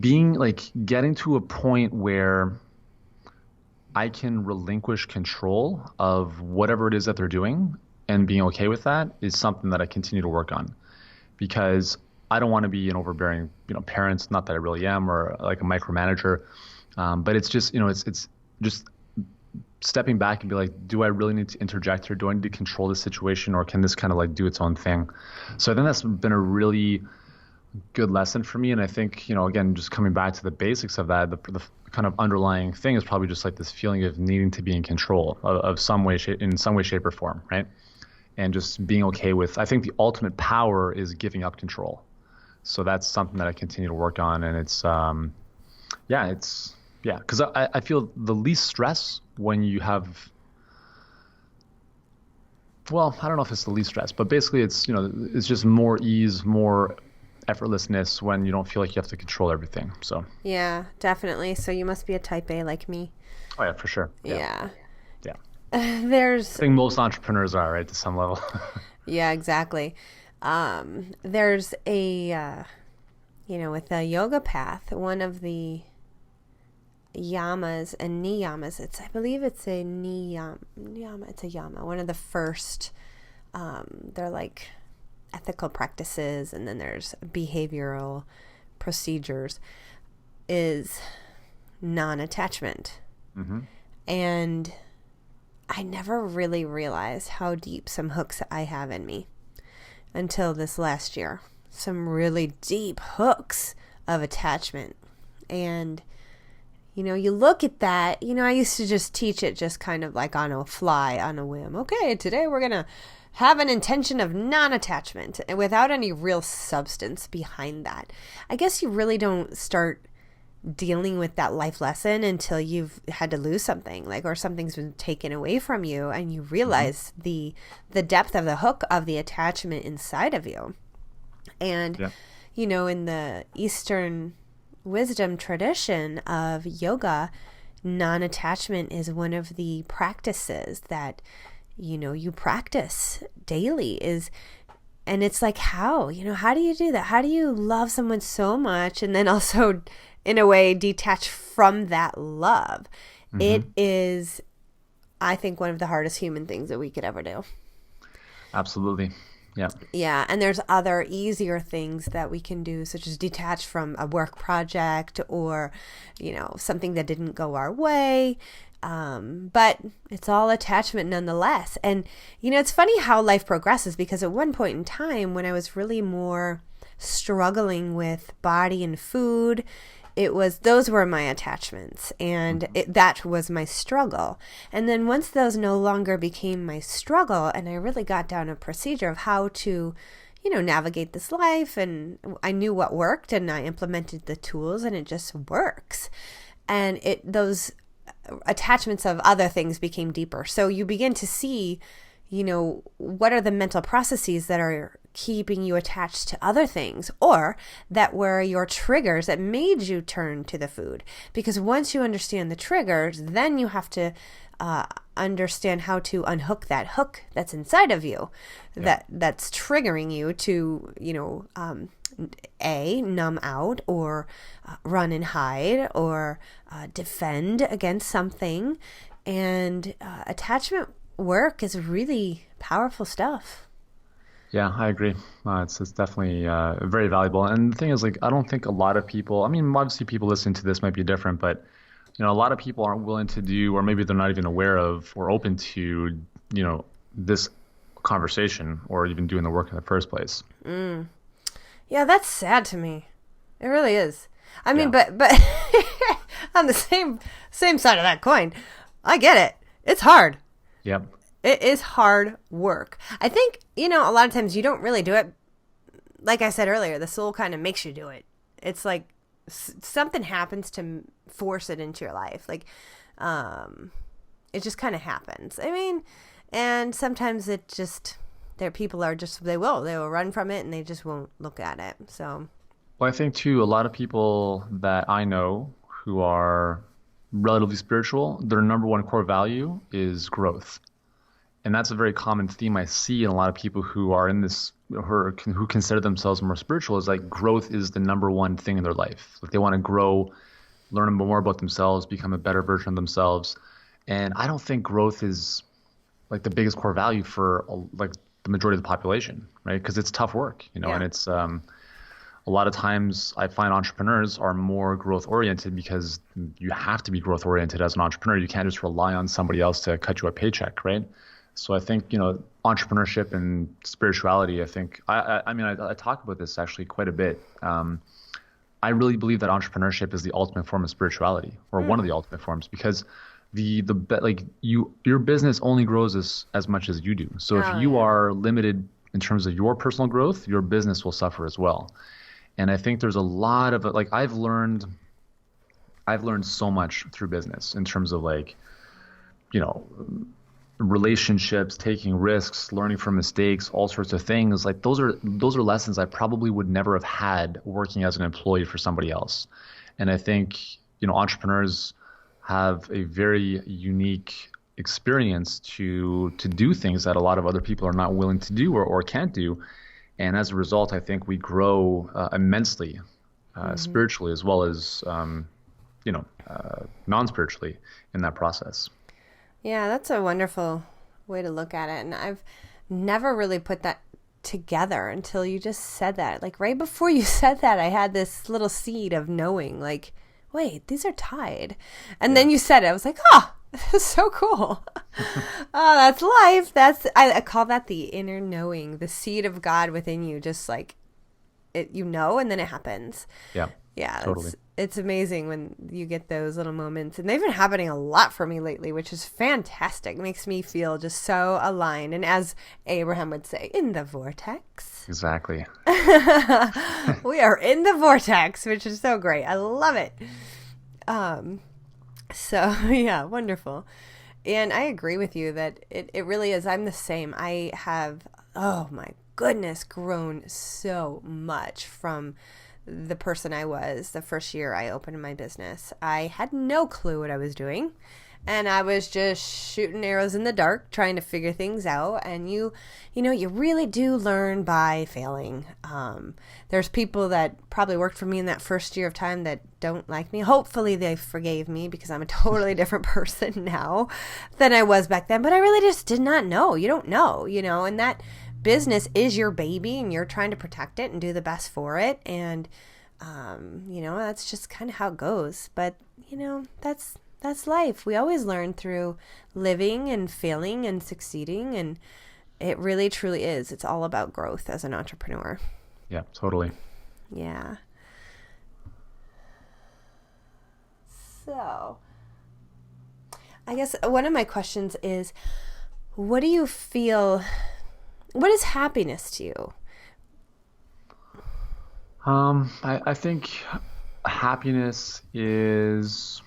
[SPEAKER 3] getting to a point where I can relinquish control of whatever it is that they're doing and being okay with that is something that I continue to work on, because I don't want to be an overbearing, parent, not that I really am, or like a micromanager. But it's just, it's just stepping back and be like, do I really need to interject here? Do I need to control this situation, or can this kind of like do its own thing? So I think that's been a really good lesson for me. And I think, again, just coming back to the basics of that, the kind of underlying thing is probably just like this feeling of needing to be in control of some way, in some way, shape, or form, right? And just being okay with, I think the ultimate power is giving up control. So that's something that I continue to work on. And it's, because I feel the least stress when you have, well, I don't know if it's the least stress, but basically it's, it's just more ease, more effortlessness when you don't feel like you have to control everything. So
[SPEAKER 2] yeah, definitely. So you must be a type A like me.
[SPEAKER 3] Oh yeah, for sure.
[SPEAKER 2] Yeah. there's,
[SPEAKER 3] I think most entrepreneurs are, right, to some level.
[SPEAKER 2] yeah, exactly. There's a, with the yoga path, one of the yamas and niyamas, I believe it's a niyama, it's a yama, one of the first, they're like ethical practices, and then there's behavioral procedures, is non-attachment. Mm-hmm. And I never really realized how deep some hooks I have in me until this last year. Some really deep hooks of attachment. And, you look at that, I used to just teach it just kind of like on a fly, on a whim. Okay, today we're going to have an intention of non-attachment without any real substance behind that. I guess you really don't start dealing with that life lesson until you've had to lose something, or something's been taken away from you, and you realize the depth of the hook of the attachment inside of you. And, in the Eastern wisdom tradition of yoga, non-attachment is one of the practices that, you practice daily and it's like, how do you do that? How do you love someone so much and then also, in a way, detach from that love? Mm-hmm. It is, I think, one of the hardest human things that we could ever do.
[SPEAKER 3] Absolutely. Yeah.
[SPEAKER 2] Yeah. And there's other easier things that we can do, such as detach from a work project or, something that didn't go our way. But it's all attachment nonetheless. And, it's funny how life progresses, because at one point in time when I was really more struggling with body and food, those were my attachments, and that was my struggle. And then once those no longer became my struggle, and I really got down a procedure of how to, navigate this life, and I knew what worked, and I implemented the tools, and it just works. And those attachments of other things became deeper. So you begin to see, what are the mental processes that are keeping you attached to other things, or that were your triggers that made you turn to the food. Because once you understand the triggers, then you have to understand how to unhook that hook that's inside of you, that's triggering you to, numb out, or run and hide, or defend against something. And attachment work is really powerful stuff.
[SPEAKER 3] Yeah, I agree. It's definitely very valuable. And the thing is, I don't think a lot of people, obviously people listening to this might be different, but, a lot of people aren't willing to do, or maybe they're not even aware of or open to, this conversation, or even doing the work in the first place.
[SPEAKER 2] Yeah, that's sad to me. It really is. But on the same side of that coin, I get it. It's hard.
[SPEAKER 3] Yep.
[SPEAKER 2] It is hard work. I think, a lot of times you don't really do it. Like I said earlier, the soul kind of makes you do it. It's like something happens to force it into your life. It just kind of happens. And sometimes people are just, they will run from it, and they just won't look at it. So.
[SPEAKER 3] Well, I think too, a lot of people that I know who are relatively spiritual, their number one core value is growth. And that's a very common theme I see in a lot of people who are in this, who consider themselves more spiritual, is growth is the number one thing in their life. They want to grow, learn more about themselves, become a better version of themselves. And I don't think growth is the biggest core value for the majority of the population, right? Because it's tough work, and it's a lot of times I find entrepreneurs are more growth oriented, because you have to be growth oriented as an entrepreneur. You can't just rely on somebody else to cut you a paycheck, right? So I think, entrepreneurship and spirituality, I think, I talk about this actually quite a bit. I really believe that entrepreneurship is the ultimate form of spirituality, or one of the ultimate forms, because your business only grows as much as you do. So if you are limited in terms of your personal growth, your business will suffer as well. And I think there's a lot of I've learned so much through business in terms of relationships, taking risks, learning from mistakes, all sorts of things. Those are lessons I probably would never have had working as an employee for somebody else. And I think, entrepreneurs have a very unique experience to do things that a lot of other people are not willing to do or can't do. And as a result, I think we grow immensely, spiritually as well as, non-spiritually in that process.
[SPEAKER 2] Yeah, that's a wonderful way to look at it. And I've never really put that together until you just said that. Like right before you said that, I had this little seed of knowing, like, wait, these are tied. And then you said it. I was like, oh, that's so cool. Oh, that's life. I call that the inner knowing, the seed of God within you, just like it, and then it happens. Yeah,
[SPEAKER 3] totally.
[SPEAKER 2] It's amazing when you get those little moments, and they've been happening a lot for me lately, which is fantastic. It makes me feel just so aligned, and as Abraham would say, in the vortex.
[SPEAKER 3] Exactly.
[SPEAKER 2] We are in the vortex, which is so great. I love it. So yeah, wonderful. And I agree with you that it really is. I'm the same. I have, oh my goodness, grown so much from the person I was the first year I opened my business. I had no clue what I was doing, and I was just shooting arrows in the dark, trying to figure things out. And you really do learn by failing. There's people that probably worked for me in that first year of time that don't like me. Hopefully they forgave me, because I'm a totally different person now than I was back then. But I really just did not know. You don't know, and that business is your baby, and you're trying to protect it and do the best for it. And, that's just kind of how it goes. But, that's life. We always learn through living and failing and succeeding. And it really, truly is. It's all about growth as an entrepreneur.
[SPEAKER 3] Yeah, totally.
[SPEAKER 2] Yeah. So I guess one of my questions is, what do you feel... What is happiness to you?
[SPEAKER 3] I think happiness is,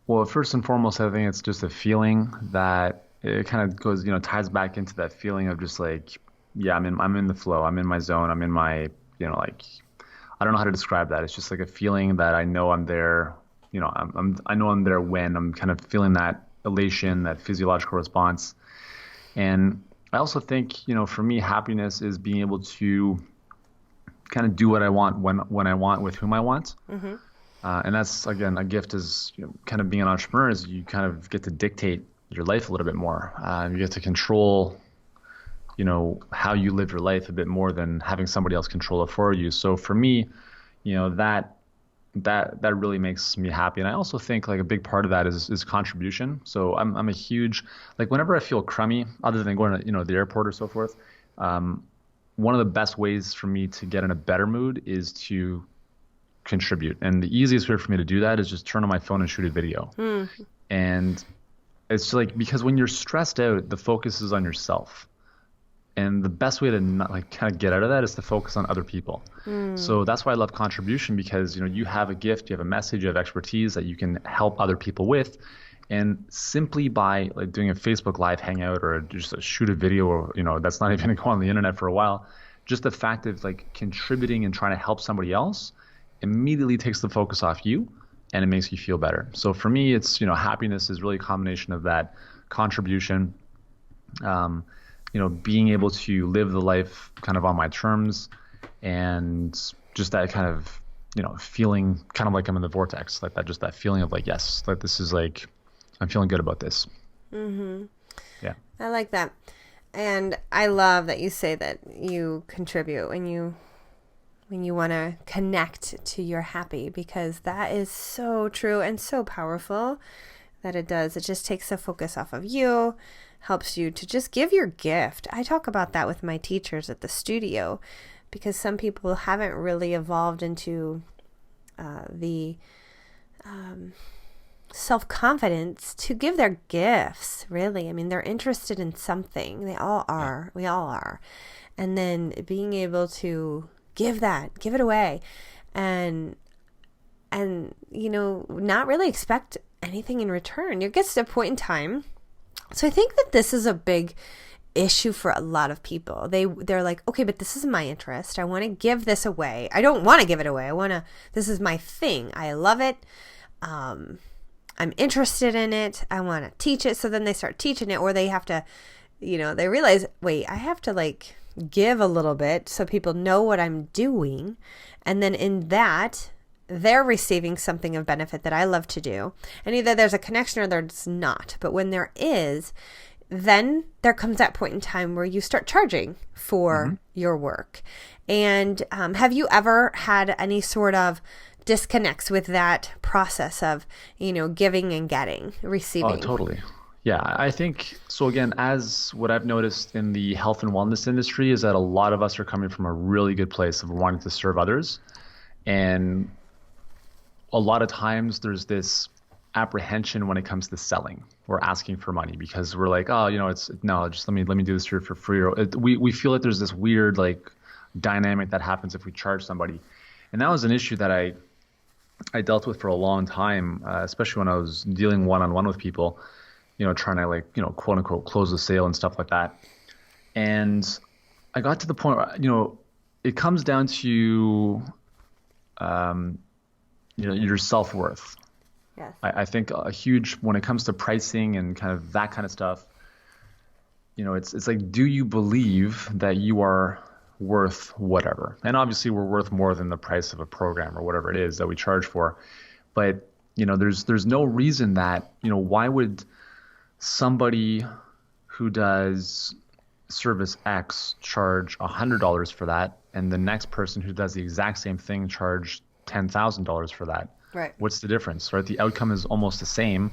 [SPEAKER 3] well, first and foremost, I think it's just a feeling that it kind of goes, ties back into that feeling of just like, yeah, I'm in the flow. I'm in my zone. I'm in my, like, I don't know how to describe that. It's just like a feeling that I know I'm there. I know I'm there when I'm kind of feeling that elation, that physiological response. And I also think, for me, happiness is being able to kind of do what I want when I want with whom I want. Mm-hmm. And that's, again, a gift is kind of being an entrepreneur is you kind of get to dictate your life a little bit more. You get to control, how you live your life a bit more than having somebody else control it for you. So for me, that really makes me happy. And I also think like a big part of that is contribution. So I'm a huge, like whenever I feel crummy, other than going to, the airport or so forth, one of the best ways for me to get in a better mood is to contribute. And the easiest way for me to do that is just turn on my phone and shoot a video. And it's like, because when you're stressed out, the focus is on yourself. And the best way to not kind of get out of that is to focus on other people. So that's why I love contribution, because you have a gift, you have a message, you have expertise that you can help other people with. And simply by doing a Facebook Live hangout or just shoot a video, or that's not even going to go on the internet for a while, just the fact of contributing and trying to help somebody else immediately takes the focus off you, and it makes you feel better. So for me, it's happiness is really a combination of that contribution. Being able to live the life kind of on my terms, and just that kind of, feeling kind of like I'm in the vortex, like that, just that feeling of yes, this is I'm feeling good about this. Mm-hmm. Yeah.
[SPEAKER 2] I like that. And I love that you say that you contribute when you want to connect to your happy, because that is so true and so powerful that it does. It just takes the focus off of you, helps you to just give your gift. I talk about that with my teachers at the studio, because some people haven't really evolved into the self-confidence to give their gifts, really. I mean, they're interested in something. They all are. We all are. And then being able to give it away, and not really expect anything in return. It gets to a point in time. So I think that this is a big issue for a lot of people. They're like, okay, but this is my interest. I want to give this away. I don't want to give it away. This is my thing. I love it. I'm interested in it. I want to teach it. So then they start teaching it, or they have to, they realize, wait, I have to like give a little bit so people know what I'm doing. And then in that, they're receiving something of benefit that I love to do. And either there's a connection or there's not. But when there is, then there comes that point in time where you start charging for your work. And have you ever had any sort of disconnects with that process of, giving and getting, receiving?
[SPEAKER 3] Oh, totally. Yeah, I think so. Again, as what I've noticed in the health and wellness industry is that a lot of us are coming from a really good place of wanting to serve others. And a lot of times there's this apprehension when it comes to selling or asking for money, because we're like, oh, just let me do this here for free. Or we feel like there's this weird like dynamic that happens if we charge somebody. And that was an issue that I dealt with for a long time, especially when I was dealing one-on-one with people, trying to like, quote unquote, close the sale and stuff like that. And I got to the point where, it comes down to, your self-worth.
[SPEAKER 2] Yes.
[SPEAKER 3] I think a huge, when it comes to pricing and kind of that kind of stuff, it's like, do you believe that you are worth whatever? And obviously we're worth more than the price of a program or whatever it is that we charge for. But, there's no reason that, why would somebody who does service X charge $100 for that, and the next person who does the exact same thing charge $10,000 for that?
[SPEAKER 2] Right.
[SPEAKER 3] What's the difference, right? The outcome is almost the same.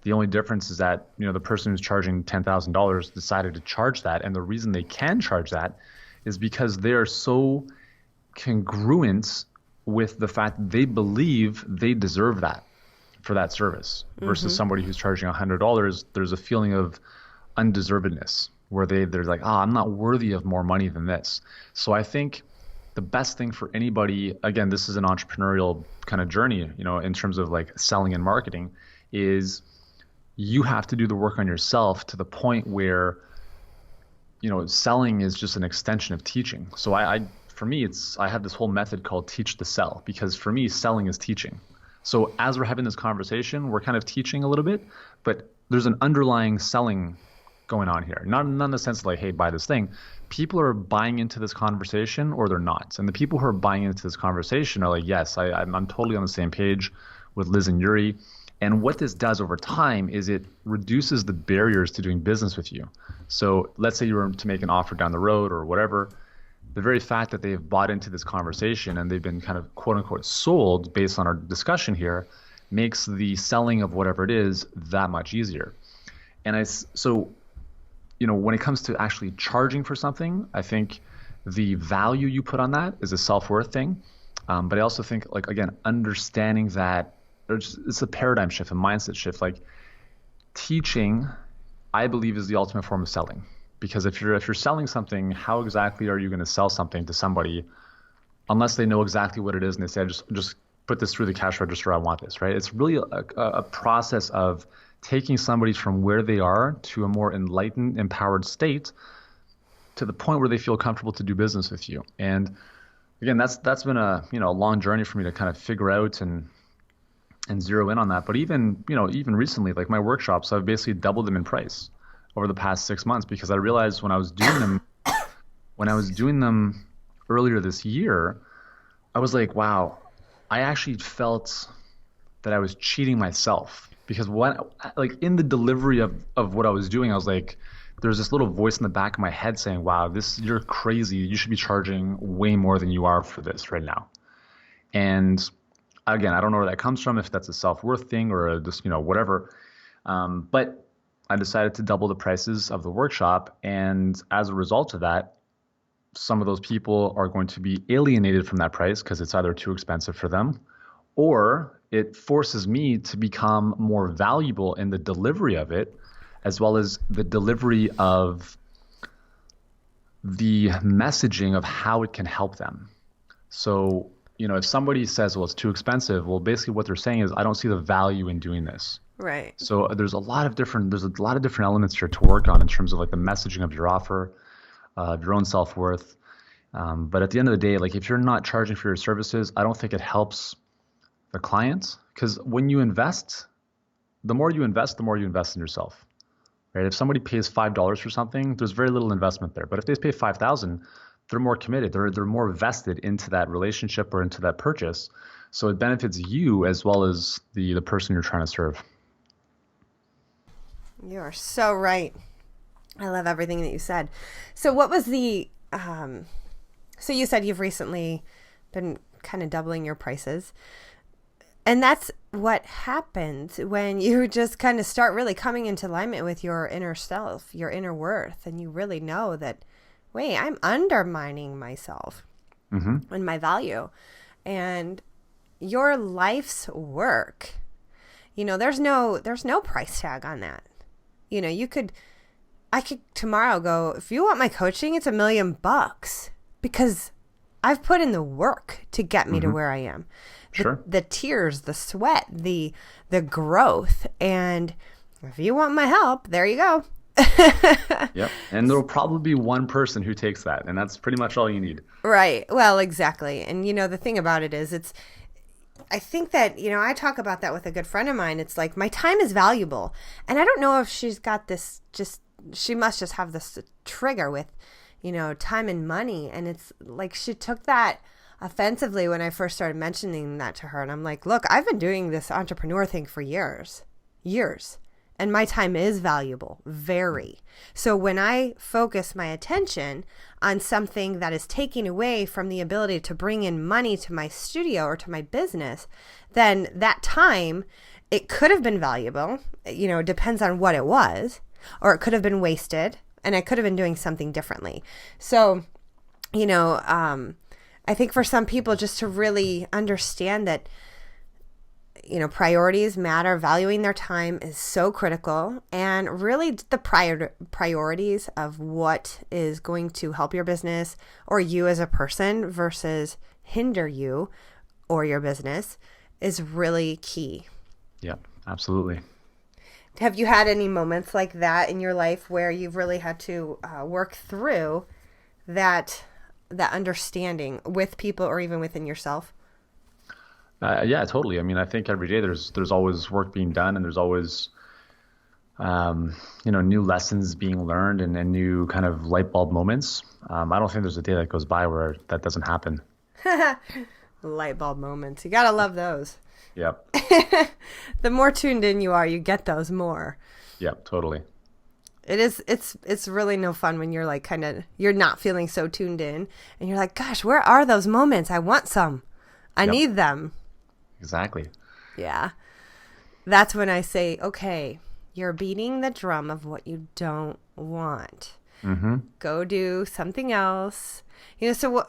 [SPEAKER 3] The only difference is that, the person who's charging $10,000 decided to charge that. And the reason they can charge that is because they are so congruent with the fact that they believe they deserve that for that service, versus somebody who's charging $100. There's a feeling of undeservedness where they're like, I'm not worthy of more money than this. So I think the best thing for anybody, again, this is an entrepreneurial kind of journey, in terms of like selling and marketing, is you have to do the work on yourself to the point where, selling is just an extension of teaching. So for me, I have this whole method called teach to sell, because for me, selling is teaching. So as we're having this conversation, we're kind of teaching a little bit, but there's an underlying selling going on here. Not in the sense of like, hey, buy this thing. People are buying into this conversation or they're not. And the people who are buying into this conversation are like, yes, I'm totally on the same page with Liz and Yuri. And what this does over time is it reduces the barriers to doing business with you. So let's say you were to make an offer down the road or whatever. The very fact that they've bought into this conversation and they've been kind of quote unquote sold based on our discussion here makes the selling of whatever it is that much easier. And when it comes to actually charging for something, I think the value you put on that is a self-worth thing. But I also think, like, again, understanding that it's a paradigm shift, a mindset shift. Like, teaching, I believe, is the ultimate form of selling. Because if you're selling something, how exactly are you going to sell something to somebody unless they know exactly what it is and they say, just put this through the cash register, I want this, right? It's really a process of taking somebody from where they are to a more enlightened, empowered state to the point where they feel comfortable to do business with you. And again, that's been a long journey for me to kind of figure out and zero in on that. But even recently, like my workshops, I've basically doubled them in price over the past 6 months, because I realized when I was doing them earlier this year, I was like, wow, I actually felt that I was cheating myself. Because in the delivery of what I was doing, I was like, there's this little voice in the back of my head saying, wow, you're crazy. You should be charging way more than you are for this right now. And again, I don't know where that comes from, if that's a self-worth thing or just, whatever. But I decided to double the prices of the workshop. And as a result of that, some of those people are going to be alienated from that price because it's either too expensive for them, or it forces me to become more valuable in the delivery of it, as well as the delivery of the messaging of how it can help them. So, if somebody says, well, it's too expensive, well, basically what they're saying is, I don't see the value in doing this.
[SPEAKER 2] Right.
[SPEAKER 3] So there's a lot of different elements here to work on in terms of like the messaging of your offer, your own self-worth. But at the end of the day, like if you're not charging for your services, I don't think it helps the client, because when you invest the more you invest in yourself, right? If somebody pays $5 for something, there's very little investment there. But if they pay 5,000, they're more committed. They're more vested into that relationship or into that purchase. So it benefits you as well as the person you're trying to serve.
[SPEAKER 2] You are so right. I love everything that you said. So what was so you said you've recently been kind of doubling your prices. And that's what happens when you just kind of start really coming into alignment with your inner self, your inner worth. And you really know that, wait, I'm undermining myself and my value. And your life's work, there's no price tag on that. I could tomorrow go, if you want my coaching, it's $1 million because I've put in the work to get me to where I am. The tears, the sweat, the growth. And if you want my help, there you go.
[SPEAKER 3] Yep. And there'll probably be one person who takes that. And that's pretty much all you need.
[SPEAKER 2] Right. Well, exactly. And the thing about it is I think that, I talk about that with a good friend of mine. It's like, my time is valuable. And I don't know if she's got this she must just have this trigger with, time and money. And it's like, she took that offensively when I first started mentioning that to her. And I'm like, look, I've been doing this entrepreneur thing for years. And my time is valuable, very. So when I focus my attention on something that is taking away from the ability to bring in money to my studio or to my business, then that time, it could have been valuable. It depends on what it was, or it could have been wasted, and I could have been doing something differently. So, I think for some people, just to really understand that, priorities matter, valuing their time is so critical, and really the priorities of what is going to help your business or you as a person versus hinder you or your business is really key.
[SPEAKER 3] Yeah, absolutely.
[SPEAKER 2] Have you had any moments like that in your life where you've really had to work through that understanding with people or even within yourself?
[SPEAKER 3] Yeah, totally. I mean, I think every day there's always work being done, and there's always, new lessons being learned and new kind of light bulb moments. I don't think there's a day that goes by where that doesn't happen.
[SPEAKER 2] Light bulb moments. You got to love those.
[SPEAKER 3] Yep.
[SPEAKER 2] The more tuned in you are, you get those more.
[SPEAKER 3] Yep, totally.
[SPEAKER 2] It's really no fun when you're like you're not feeling so tuned in and you're like, gosh, where are those moments? I want some. I need them.
[SPEAKER 3] Exactly.
[SPEAKER 2] Yeah. That's when I say, okay, you're beating the drum of what you don't want. Go do something else. So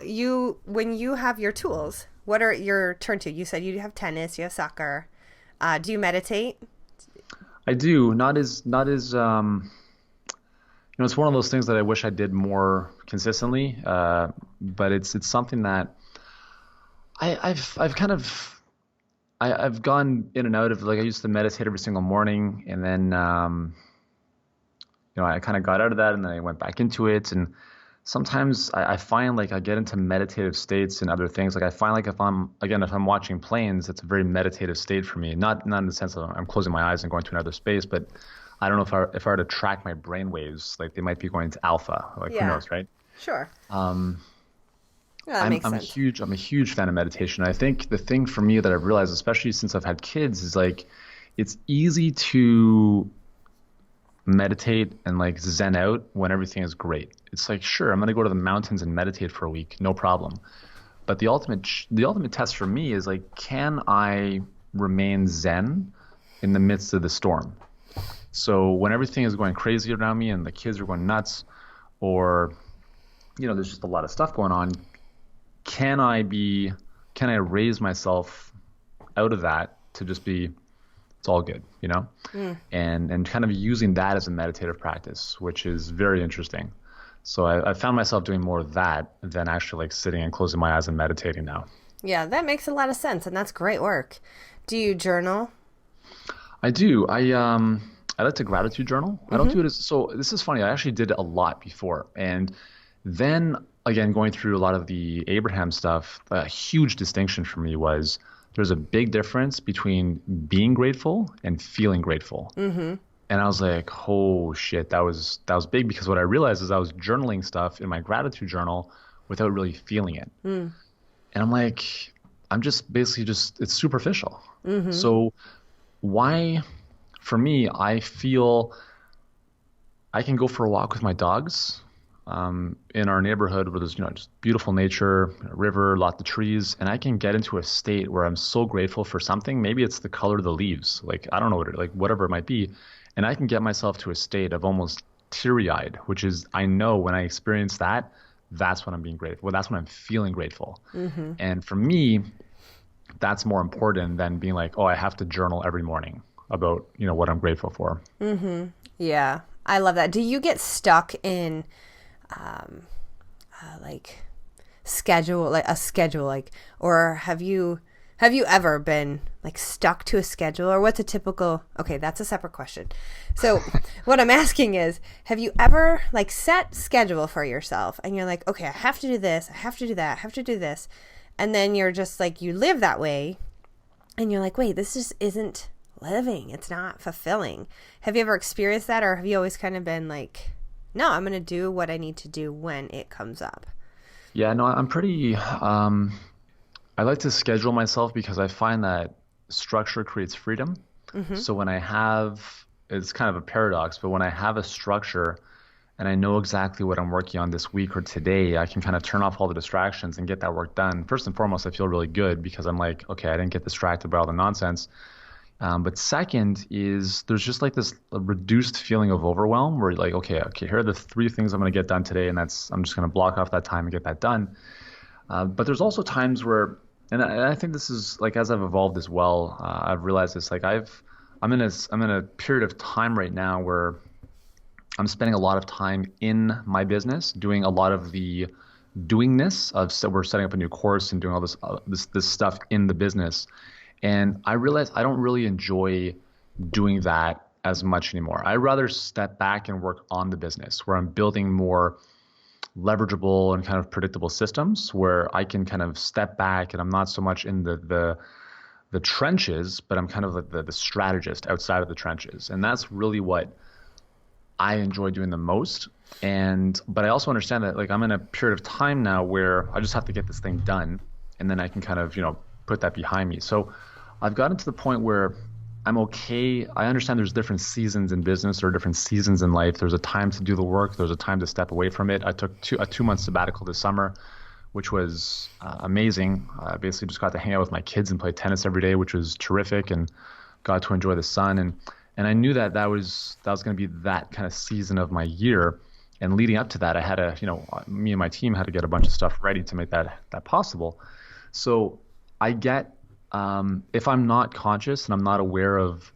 [SPEAKER 2] when you have your tools, what are your turn to? You said you have tennis, you have soccer. Do you meditate?
[SPEAKER 3] I do. Not as it's one of those things that I wish I did more consistently. But it's something that I've gone in and out of. Like, I used to meditate every single morning, and then I kind of got out of that, and then I went back into it. And sometimes I find like I get into meditative states and other things. Like, I find like if I'm watching planes, it's a very meditative state for me. Not in the sense of I'm closing my eyes and going to another space, but I don't know if I were to track my brain waves, like they might be going to alpha. Like, who knows, right?
[SPEAKER 2] Sure.
[SPEAKER 3] I'm a huge fan of meditation. I think the thing for me that I've realized, especially since I've had kids, is like it's easy to meditate and like zen out when everything is great. It's like, sure, I'm going to go to the mountains and meditate for a week, no problem. But the ultimate test for me is like, can I remain zen in the midst of the storm? So when everything is going crazy around me and the kids are going nuts, or there's just a lot of stuff going on, can I raise myself out of that to just be, it's all good, and kind of using that as a meditative practice, which is very interesting. So I found myself doing more of that than actually like sitting and closing my eyes and meditating now. Yeah,
[SPEAKER 2] that makes a lot of sense, and that's great work. Do you journal?
[SPEAKER 3] I do. I like to gratitude journal. I don't do it so this is funny. I actually did it a lot before, and then again, going through a lot of the Abraham stuff, a huge distinction for me was there's a big difference between being grateful and feeling grateful.
[SPEAKER 2] Mm-hmm.
[SPEAKER 3] And I was like, oh shit, that was big, because what I realized is I was journaling stuff in my gratitude journal without really feeling it. And I'm like, I'm just basically it's superficial.
[SPEAKER 2] Mm-hmm.
[SPEAKER 3] So why, for me, I feel I can go for a walk with my dogs in our neighborhood where there's, just beautiful nature, a river, lots of trees, and I can get into a state where I'm so grateful for something. Maybe it's the color of the leaves, like I don't know like whatever it might be, and I can get myself to a state of almost teary-eyed, which is, I know when I experience that, that's when I'm being grateful. Well, that's when I'm feeling grateful.
[SPEAKER 2] Mm-hmm.
[SPEAKER 3] And for me, that's more important than being like, oh, I have to journal every morning about what I'm grateful for.
[SPEAKER 2] Mm-hmm. Yeah, I love that. Do you get stuck in like a schedule, or have you ever been like stuck to a schedule, or what's a typical, okay, that's a separate question. So what I'm asking is, have you ever like set schedule for yourself and you're like, okay, I have to do this, I have to do that, I have to do this. And then you're just like, you live that way and you're like, wait, this just isn't living. It's not fulfilling. Have you ever experienced that, or have you always kind of been like, no, I'm going to do what I need to do when it comes up?
[SPEAKER 3] Yeah, no, I'm pretty, I like to schedule myself because I find that structure creates freedom.
[SPEAKER 2] Mm-hmm.
[SPEAKER 3] So when it's kind of a paradox, but when I have a structure and I know exactly what I'm working on this week or today, I can kind of turn off all the distractions and get that work done. First and foremost, I feel really good because I'm like, okay, I didn't get distracted by all the nonsense. But second is there's just like this reduced feeling of overwhelm where you're like, okay, here are the 3 things I'm going to get done today, and I'm just going to block off that time and get that done. But there's also times where, and I think this is like, as I've evolved as well, I've realized this. Like I'm in a period of time right now where I'm spending a lot of time in my business, doing a lot of the doingness of, we're setting up a new course and doing all this stuff in the business. And I realized I don't really enjoy doing that as much anymore. I'd rather step back and work on the business where I'm building more leverageable and kind of predictable systems where I can kind of step back and I'm not so much in the trenches, but I'm kind of like the strategist outside of the trenches. And that's really what I enjoy doing the most. But I also understand that like I'm in a period of time now where I just have to get this thing done, and then I can kind of, put that behind me. So I've gotten to the point where I'm okay. I understand there's different seasons in business or different seasons in life. There's a time to do the work. There's a time to step away from it. I took a 2-month sabbatical this summer, which was amazing. I basically just got to hang out with my kids and play tennis every day, which was terrific, and got to enjoy the sun. And I knew that was going to be that kind of season of my year. And leading up to that, I had me and my team had to get a bunch of stuff ready to make that possible. So I get, if I'm not conscious and I'm not aware of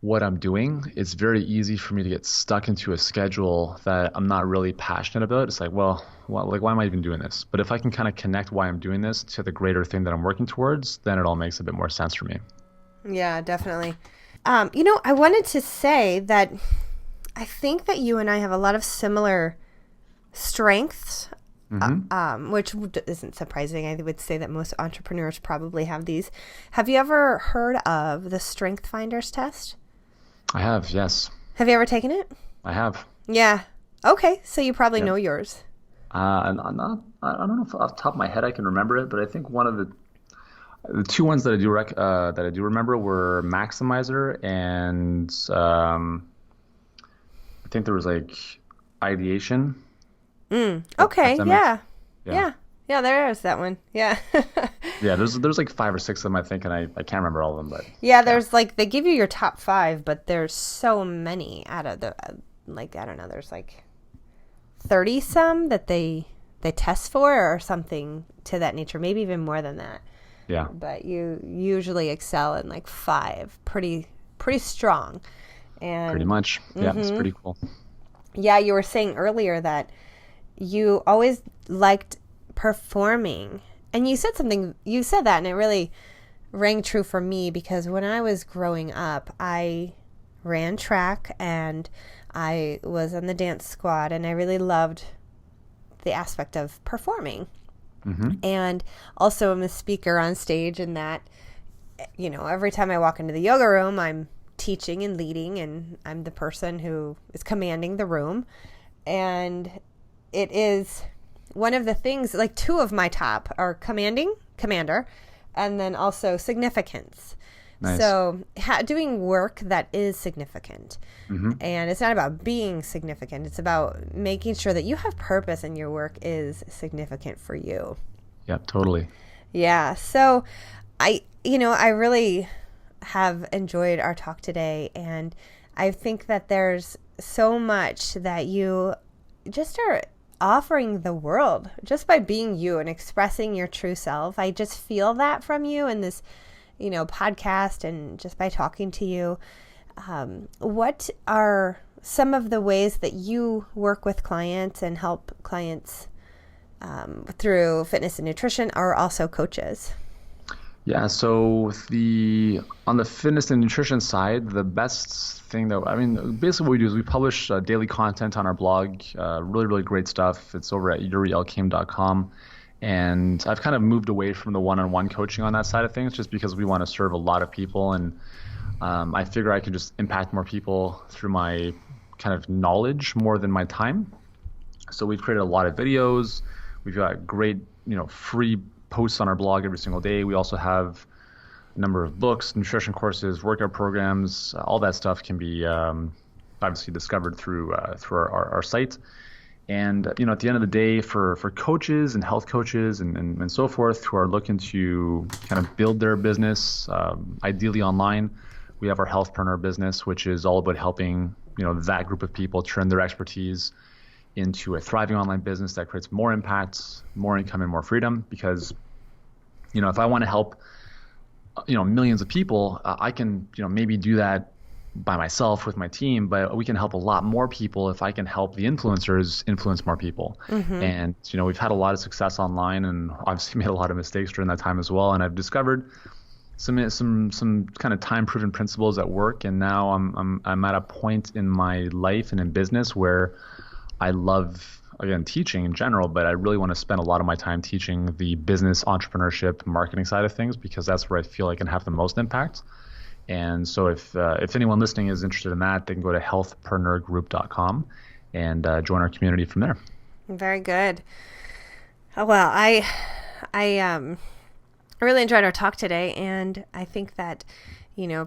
[SPEAKER 3] what I'm doing, it's very easy for me to get stuck into a schedule that I'm not really passionate about. It's like, well, why am I even doing this? But if I can kind of connect why I'm doing this to the greater thing that I'm working towards, then it all makes a bit more sense for me.
[SPEAKER 2] Yeah, definitely. I wanted to say that I think that you and I have a lot of similar strengths.
[SPEAKER 3] Mm-hmm.
[SPEAKER 2] Which isn't surprising. I would say that most entrepreneurs probably have these. Have you ever heard of the Strength Finders test?
[SPEAKER 3] I have, yes.
[SPEAKER 2] Have you ever taken it?
[SPEAKER 3] I have.
[SPEAKER 2] Yeah. Okay, so you probably know yours.
[SPEAKER 3] I don't know if off the top of my head I can remember it, but I think one of the 2 ones that I do remember were Maximizer and I think there was like Ideation.
[SPEAKER 2] Okay. Yeah. There is that one. Yeah.
[SPEAKER 3] Yeah. There's like 5 or 6 of them, I think, and I can't remember all of them, but
[SPEAKER 2] there's like, they give you your top 5, but there's so many out of the, like, I don't know, there's like 30 some that they test for or something to that nature, maybe even more than that.
[SPEAKER 3] Yeah.
[SPEAKER 2] But you usually excel in like 5, pretty strong. And
[SPEAKER 3] pretty much. Yeah, It's pretty cool.
[SPEAKER 2] Yeah, you were saying earlier that you always liked performing. And you said that, and it really rang true for me, because when I was growing up, I ran track and I was on the dance squad, and I really loved the aspect of performing. And also I'm a speaker on stage, and that, every time I walk into the yoga room, I'm teaching and leading, and I'm the person who is commanding the room. And it is one of the things, like two of my top are commander, and then also significance.
[SPEAKER 3] Nice.
[SPEAKER 2] So doing work that is significant. And it's not about being significant. It's about making sure that you have purpose and your work is significant for you.
[SPEAKER 3] Yep, totally.
[SPEAKER 2] Yeah. So I really have enjoyed our talk today. And I think that there's so much that you just are offering the world just by being you and expressing your true self. I just feel that from you in this podcast, and just by talking to you. What are some of the ways that you work with clients and help clients through fitness and nutrition, or also coaches?
[SPEAKER 3] Yeah, so on the fitness and nutrition side, the best thing basically what we do is we publish daily content on our blog, really, really great stuff. It's over at yurielkaim.com. And I've kind of moved away from the one-on-one coaching on that side of things, just because we want to serve a lot of people. And I figure I can just impact more people through my kind of knowledge more than my time. So we've created a lot of videos. We've got great, free posts on our blog every single day. We also have a number of books, nutrition courses, workout programs. All that stuff can be obviously discovered through our site. And, at the end of the day, for coaches and health coaches and so forth who are looking to kind of build their business, ideally online, we have our Healthpreneur business, which is all about helping, that group of people turn their expertise into a thriving online business that creates more impact, more income, and more freedom. Because, if I want to help, millions of people, I can, maybe do that by myself with my team, but we can help a lot more people if I can help the influencers influence more people. And we've had a lot of success online, and obviously made a lot of mistakes during that time as well. And I've discovered some kind of time-proven principles that work. And now I'm at a point in my life and in business where I love, again, teaching in general, but I really want to spend a lot of my time teaching the business, entrepreneurship, marketing side of things, because that's where I feel I can have the most impact. And so if anyone listening is interested in that, they can go to healthpreneurgroup.com and join our community from there.
[SPEAKER 2] Very good. Oh, well, I really enjoyed our talk today, and I think that,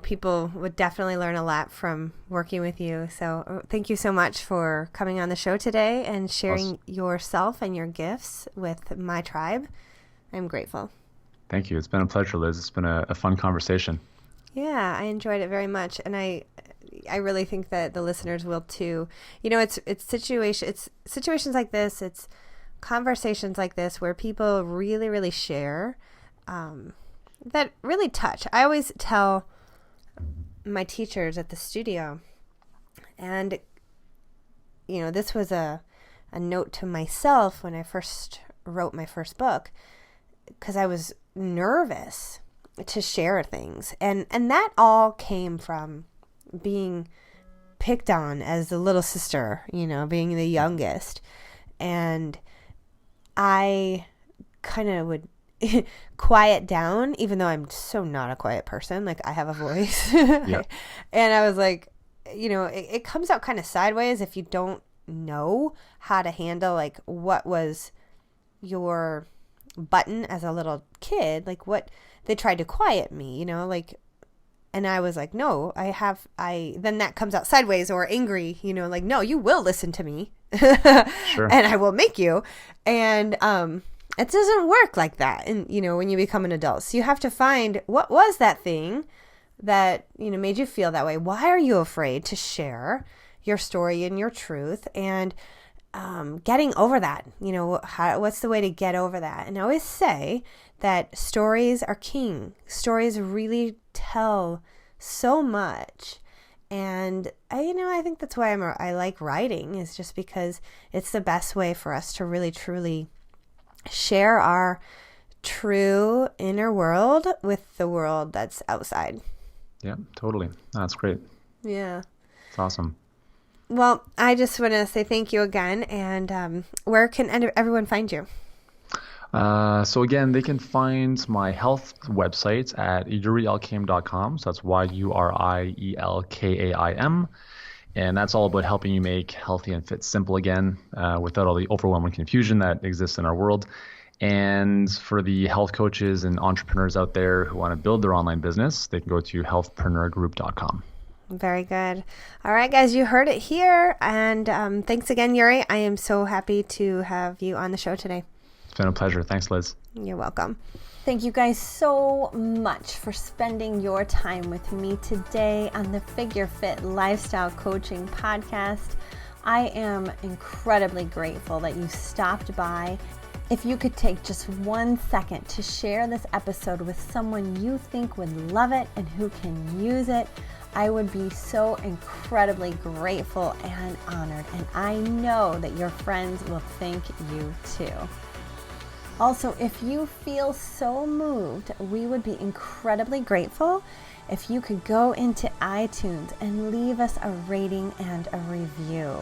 [SPEAKER 2] people would definitely learn a lot from working with you. So thank you so much for coming on the show today and sharing yourself and your gifts with my tribe. I'm grateful. Thank you. It's been a pleasure, Liz. It's been a fun conversation. Yeah, I enjoyed it very much, and I really think that the listeners will too. It's situations like this, it's conversations like this where people really, really share that really touch. I always tell my teachers at the studio, and this was a note to myself when I first wrote my first book, because I was nervous to share things, and that all came from being picked on as the little sister, being the youngest, and I kind of would quiet down, even though I'm so not a quiet person. Like, I have a voice. Yeah. And I was like, it comes out kind of sideways if you don't know how to handle, like, what was your button as a little kid, like what they tried to quiet me, and I was like, no, then that comes out sideways or angry, like, no, you will listen to me. Sure. And I will make you. And it doesn't work like that. And, when you become an adult, so you have to find what was that thing that, made you feel that way. Why are you afraid to share your story and your truth? And getting over that, what's the way to get over that? And I always say that stories are king. Stories really tell so much. And I think that's why I like writing, is just because it's the best way for us to really, truly share our true inner world with the world that's outside. Yeah, totally. That's great. Yeah. It's awesome. Well, I just want to say thank you again. And where can everyone find you?
[SPEAKER 3] So again, they can find my health website at yurielkaim.com. So that's YURIELKAIM. And that's all about helping you make healthy and fit simple again, without all the overwhelming confusion that exists in our world. And for the health coaches and entrepreneurs out there who want to build their online business, they can go to healthpreneurgroup.com.
[SPEAKER 2] Very good. All right, guys, you heard it here. And thanks again, Yuri. I am so happy to have you on the show today.
[SPEAKER 3] It's been a pleasure. Thanks, Liz.
[SPEAKER 2] You're welcome. Thank you guys so much for spending your time with me today on the figureFIT Lifestyle Coaching Podcast. I am incredibly grateful that you stopped by. If you could take just 1 second to share this episode with someone you think would love it and who can use it, I would be so incredibly grateful and honored. And I know that your friends will thank you too. Also, if you feel so moved, we would be incredibly grateful if you could go into iTunes and leave us a rating and a review.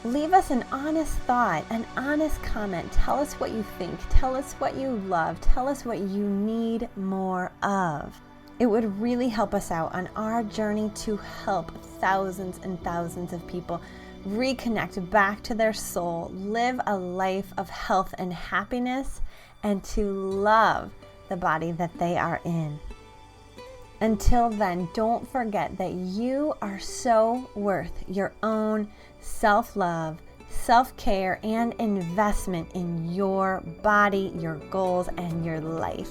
[SPEAKER 2] Leave us an honest thought, an honest comment. Tell us what you think. Tell us what you love. Tell us what you need more of. It would really help us out on our journey to help thousands and thousands of people reconnect back to their soul, live a life of health and happiness, and to love the body that they are in. Until then, don't forget that you are so worth your own self-love, self-care, and investment in your body, your goals, and your life.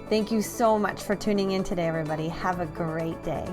[SPEAKER 2] Thank you so much for tuning in today, everybody. Have a great day.